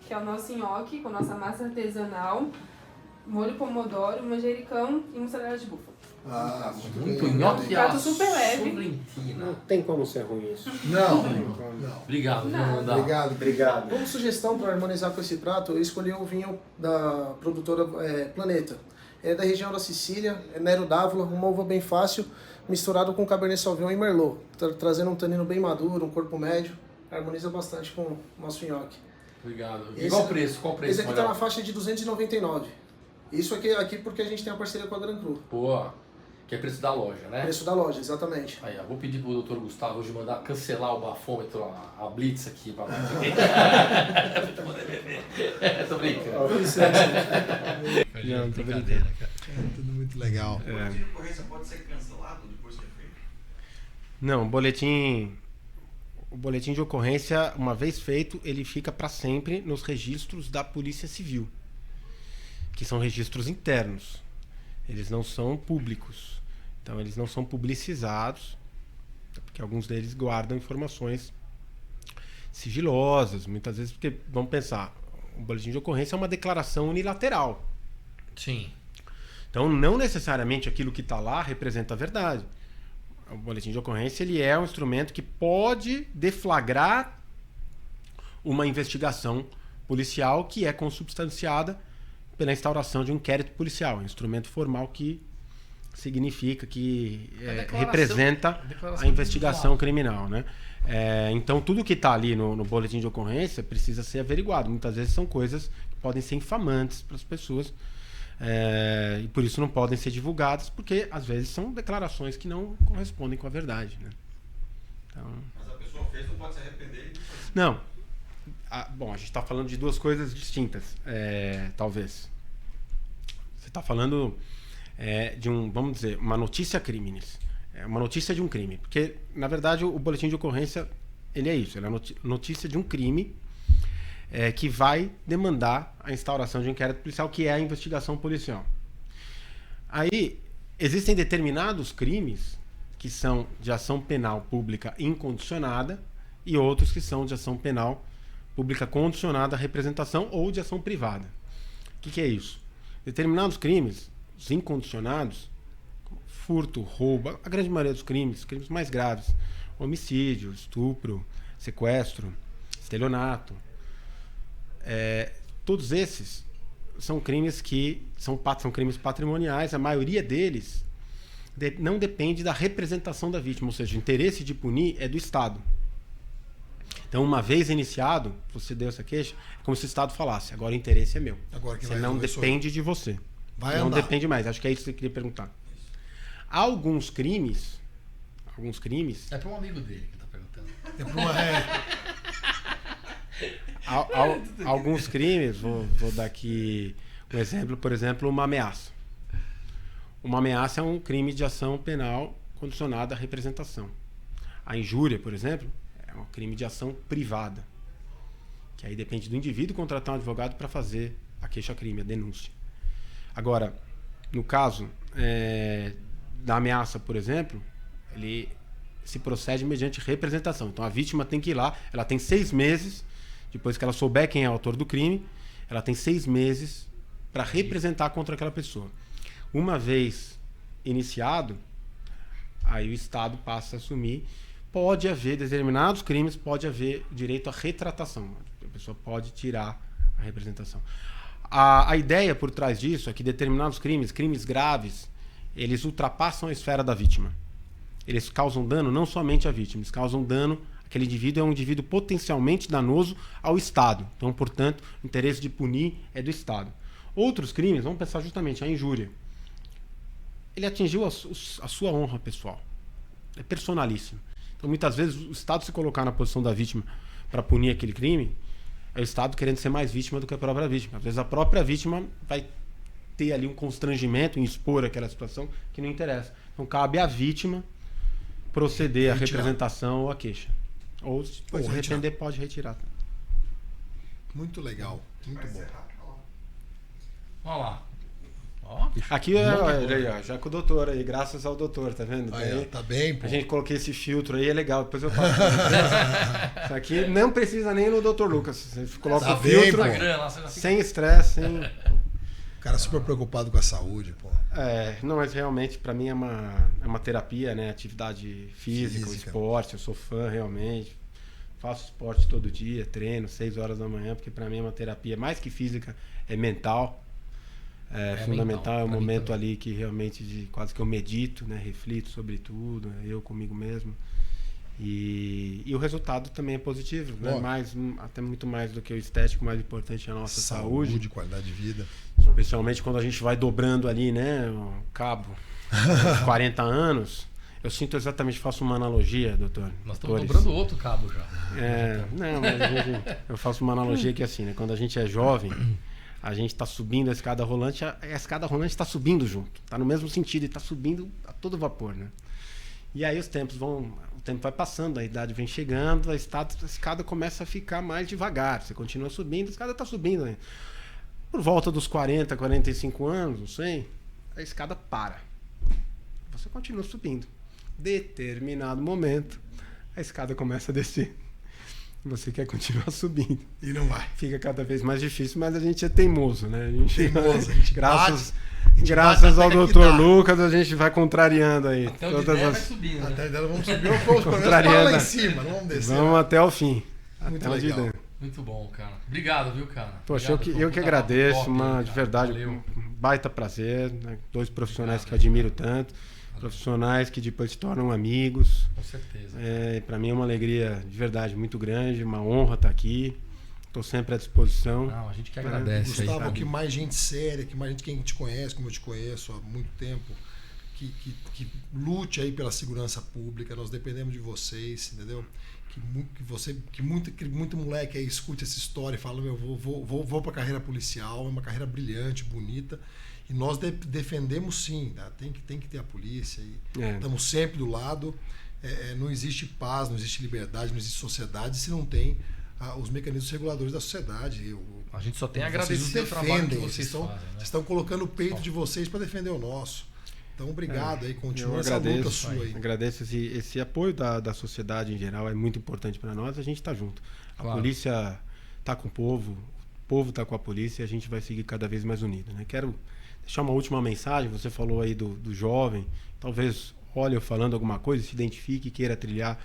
que é o nosso nhoque com nossa massa artesanal, molho pomodoro, manjericão e mussarela de búfala. Muito nhoque. Prato super leve. Sorrentina. Não tem como ser ruim isso. Não. Obrigado. Obrigado. Como sugestão para harmonizar com esse prato, eu escolhi o vinho da produtora Planeta. É da região da Sicília, é Nero d'Avola, uma uva bem fácil, misturado com Cabernet Sauvignon e Merlot, trazendo um tanino bem maduro, um corpo médio, harmoniza bastante com o nosso nhoque. Obrigado. E qual o preço? Esse aqui está na faixa de 299. Isso aqui porque a gente tem a parceria com a Gran Cru. Boa. Que é preço da loja, né? Preço da loja, exatamente. Aí, vou pedir pro Dr. Gustavo hoje mandar cancelar o bafômetro, a Blitz aqui pra nós. Tô brincando. Não, tô brincadeira, cara. Tudo muito legal. O boletim de ocorrência pode ser cancelado depois que é feito? Não, o boletim de ocorrência, uma vez feito, ele fica para sempre nos registros da Polícia Civil, que são registros internos. Eles não são públicos. Então eles não são publicizados, porque alguns deles guardam informações sigilosas, muitas vezes, porque, vamos pensar, o boletim de ocorrência é uma declaração unilateral. Sim. Então, não necessariamente aquilo que está lá representa a verdade. O boletim de ocorrência ele é um instrumento que pode deflagrar uma investigação policial que é consubstanciada pela instauração de um inquérito policial, um instrumento formal que significa que representa a investigação criminal, né? Então, tudo que está ali no boletim de ocorrência precisa ser averiguado. Muitas vezes são coisas que podem ser infamantes para as pessoas e por isso não podem ser divulgadas, porque às vezes são declarações que não correspondem com a verdade, né? Então... Mas a pessoa fez, não pode se arrepender. Não. Bom, a gente está falando de duas coisas distintas, talvez. Você está falando de vamos dizer, uma notícia crimes. Uma notícia de um crime. Porque, na verdade, o boletim de ocorrência, ele é isso. Ele é a notícia de um crime que vai demandar a instauração de um inquérito policial, que é a investigação policial. Aí, existem determinados crimes que são de ação penal pública incondicionada e outros que são de ação penal pública condicionada à representação ou de ação privada. O que é isso? Determinados crimes, os incondicionados, furto, roubo, a grande maioria dos crimes mais graves, homicídio, estupro, sequestro, estelionato, todos esses são crimes que são crimes patrimoniais. A maioria deles não depende da representação da vítima, ou seja, o interesse de punir é do Estado. Então, uma vez iniciado, você deu essa queixa, é como se o Estado falasse: agora o interesse é meu. Agora que você vai não resolver depende de você. Não depende mais. Acho que é isso que você queria perguntar. Alguns crimes. É para um amigo dele que está perguntando. É para uma... Alguns crimes, vou dar aqui um exemplo, por exemplo, uma ameaça. Uma ameaça é um crime de ação penal condicionada à representação. A injúria, por exemplo, é um crime de ação privada, que aí depende do indivíduo contratar um advogado para fazer a queixa-crime, a denúncia. Agora, no caso da ameaça, por exemplo, ele se procede mediante representação. Então a vítima tem que ir lá, ela tem 6 meses, depois que ela souber quem é o autor do crime, ela tem 6 meses para representar contra aquela pessoa. Uma vez iniciado, aí o Estado passa a assumir. Pode haver determinados crimes, pode haver direito à retratação. A pessoa pode tirar a representação. A ideia por trás disso é que determinados crimes graves, eles ultrapassam a esfera da vítima. Eles causam dano não somente à vítima, eles causam dano. Aquele indivíduo é um indivíduo potencialmente danoso ao Estado. Então, portanto, o interesse de punir é do Estado. Outros crimes, vamos pensar justamente a injúria. Ele atingiu a sua honra pessoal. É personalíssimo. Então, muitas vezes, o Estado se colocar na posição da vítima para punir aquele crime, é o Estado querendo ser mais vítima do que a própria vítima. Às vezes, a própria vítima vai ter ali um constrangimento em expor aquela situação que não interessa. Então, cabe à vítima proceder à representação ou à queixa. Ou arrepender, pode retirar. Muito legal. Muito bom. Olha lá. Aqui já com o doutor aí, graças ao doutor, tá vendo? Aí, tá bem, pô. A gente coloquei esse filtro aí, é legal. Depois eu passo. Isso aqui não precisa nem no Dr. Lucas. Você coloca Tá o bem, filtro pô. sem estresse, sem. O cara super preocupado com a saúde, pô. Não, mas realmente pra mim é uma terapia, né? Atividade física, o esporte, eu sou fã realmente. Faço esporte todo dia, treino 6 horas da manhã, porque pra mim é uma terapia mais que física, é mental. É fundamental, é um momento ali que realmente quase que eu medito, né? Reflito sobre tudo, eu comigo mesmo. E o resultado também é positivo, né? Até muito mais do que o estético, mais importante é a nossa saúde. Qualidade de vida. Especialmente quando a gente vai dobrando ali, né? O cabo, 40 anos. Eu sinto exatamente, faço uma analogia, doutor. Nós estamos dobrando outro cabo já. Não, mas eu faço uma analogia que é assim, né? Quando a gente é jovem, a gente está subindo a escada rolante está subindo junto. Está no mesmo sentido e está subindo a todo vapor, né? E aí o tempo vai passando, a idade vem chegando, a escada começa a ficar mais devagar. Você continua subindo, a escada está subindo, né? Por volta dos 40, 45 anos, não sei, a escada para. Você continua subindo. Determinado momento, a escada começa a descer. Você quer continuar subindo. E não vai. Fica cada vez mais difícil, mas a gente é teimoso, né? A gente, Teimoso, a gente graças bate ao até que Dr. dá. Lucas, a gente vai contrariando aí. Até o de todas ideia vai as... subindo, né? Até dela vamos subir um pouco, pelo menos Contrariando. lá em cima, não vamos descer. Vamos até o fim. Muito até onde legal. der. Muito bom, cara. Obrigado, viu, cara? Poxa, Obrigado, eu que puta agradeço, papo top, de cara. verdade, Valeu. um baita prazer, né? 2 profissionais Obrigado, que eu admiro tanto, profissionais que depois se tornam amigos. Com certeza. Para mim é uma alegria de verdade muito grande, uma honra estar aqui. Estou sempre à disposição. Não, a gente que agradece aí. Gustavo, sabe? que mais gente séria, que mais gente quem te conhece, como eu te conheço há muito tempo, que lute aí pela segurança pública. Nós dependemos de vocês, entendeu? Que muito moleque aí escute essa história e fala, meu, vou para a carreira policial, é uma carreira brilhante, bonita. E nós defendemos sim, tá? Tem que ter a polícia. Estamos sempre do lado. Não existe paz, não existe liberdade, não existe sociedade se não tem os mecanismos reguladores da sociedade. A gente só tem a Vocês agradecer nos o trabalho que defendem, vocês fazem, né? Vocês estão colocando o peito de vocês para defender o nosso. Então, obrigado aí, continua Eu essa luta agradeço, sua aí. agradeço esse apoio da sociedade em geral, é muito importante para nós, a gente está junto. A Claro. polícia está com o povo está com a polícia e a gente vai seguir cada vez mais unido. Né? Quero deixar uma última mensagem, você falou aí do jovem, talvez olhe eu falando alguma coisa, se identifique e queira trilhar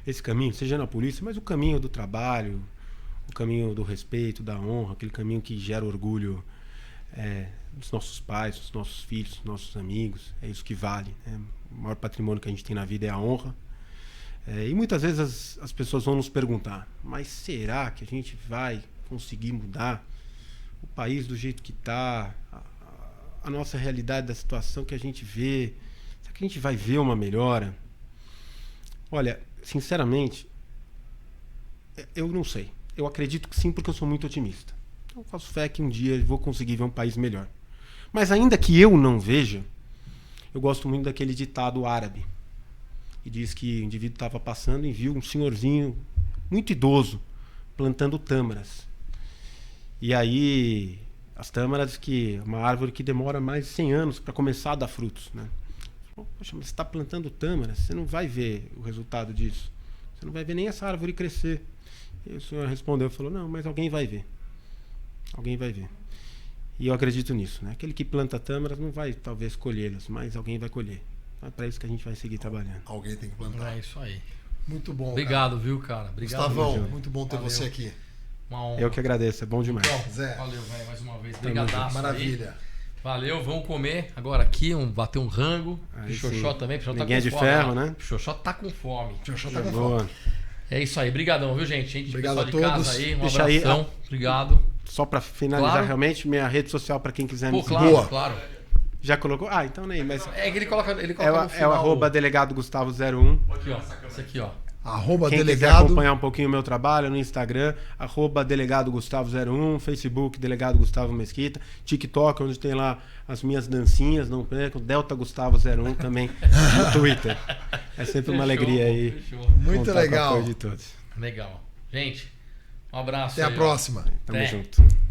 esse caminho, seja na polícia, mas o caminho do trabalho, o caminho do respeito, da honra, aquele caminho que gera orgulho dos nossos pais, dos nossos filhos, dos nossos amigos, é isso que vale. Né? O maior patrimônio que a gente tem na vida é a honra. E muitas vezes as pessoas vão nos perguntar, mas será que a gente vai conseguir mudar o país do jeito que está, a nossa realidade da situação que a gente vê? Será que a gente vai ver uma melhora? Olha, sinceramente, eu não sei. Eu acredito que sim, porque eu sou muito otimista. Eu faço fé que um dia eu vou conseguir ver um país melhor. Mas ainda que eu não veja, eu gosto muito daquele ditado árabe. E diz que o indivíduo estava passando e viu um senhorzinho muito idoso plantando tâmaras. E aí, as tâmaras, que uma árvore que demora mais de 100 anos para começar a dar frutos. Né? Poxa, mas você está plantando tâmaras, você não vai ver o resultado disso. Você não vai ver nem essa árvore crescer. E o senhor respondeu, falou, não, mas alguém vai ver. Alguém vai ver. E eu acredito nisso. Né? Aquele que planta tâmaras não vai, talvez, colhê-las, mas alguém vai colher. É para isso que a gente vai seguir trabalhando. Alguém tem que plantar. É isso aí. Muito bom. Obrigado, viu, cara? Obrigado. Gustavão, mesmo. muito bom ter Valeu. você aqui. Uma honra. Eu que agradeço, é bom demais. Bom, Zé, Valeu, velho, mais uma vez. Tamo Obrigadaço. maravilha. Aí. Valeu, vamos comer agora aqui, bater um rango. Aí Pichoxó sim. também, Pichoxó tá Ninguém com é de fome. ferro, ó. né? Pichoxó tá com fome. Deixa eu tá com Boa. fome. É isso aí, brigadão, viu, gente? Obrigado pessoal de a todos. casa aí, um Deixa aí, abração. Obrigado. Só para finalizar, Claro. realmente, minha rede social para quem quiser Pô, me seguir. claro, Boa. claro. Já colocou? Ah, então nem, mas É que ele coloca é, no o final. arroba delegado Gustavo 01. Aqui, ó. Esse aqui, ó. Arroba Quem quiser delegado. acompanhar um pouquinho o meu trabalho no Instagram, arroba delegado Gustavo 01, Facebook delegado Gustavo Mesquita, TikTok, onde tem lá as minhas dancinhas, não percam, Delta Gustavo 01 também no Twitter. É sempre uma Fechou, alegria aí. Fechou. Muito contar com o legal. apoio de todos. Legal. Gente, um abraço Até a aí, ó. próxima. Tamo Até. junto.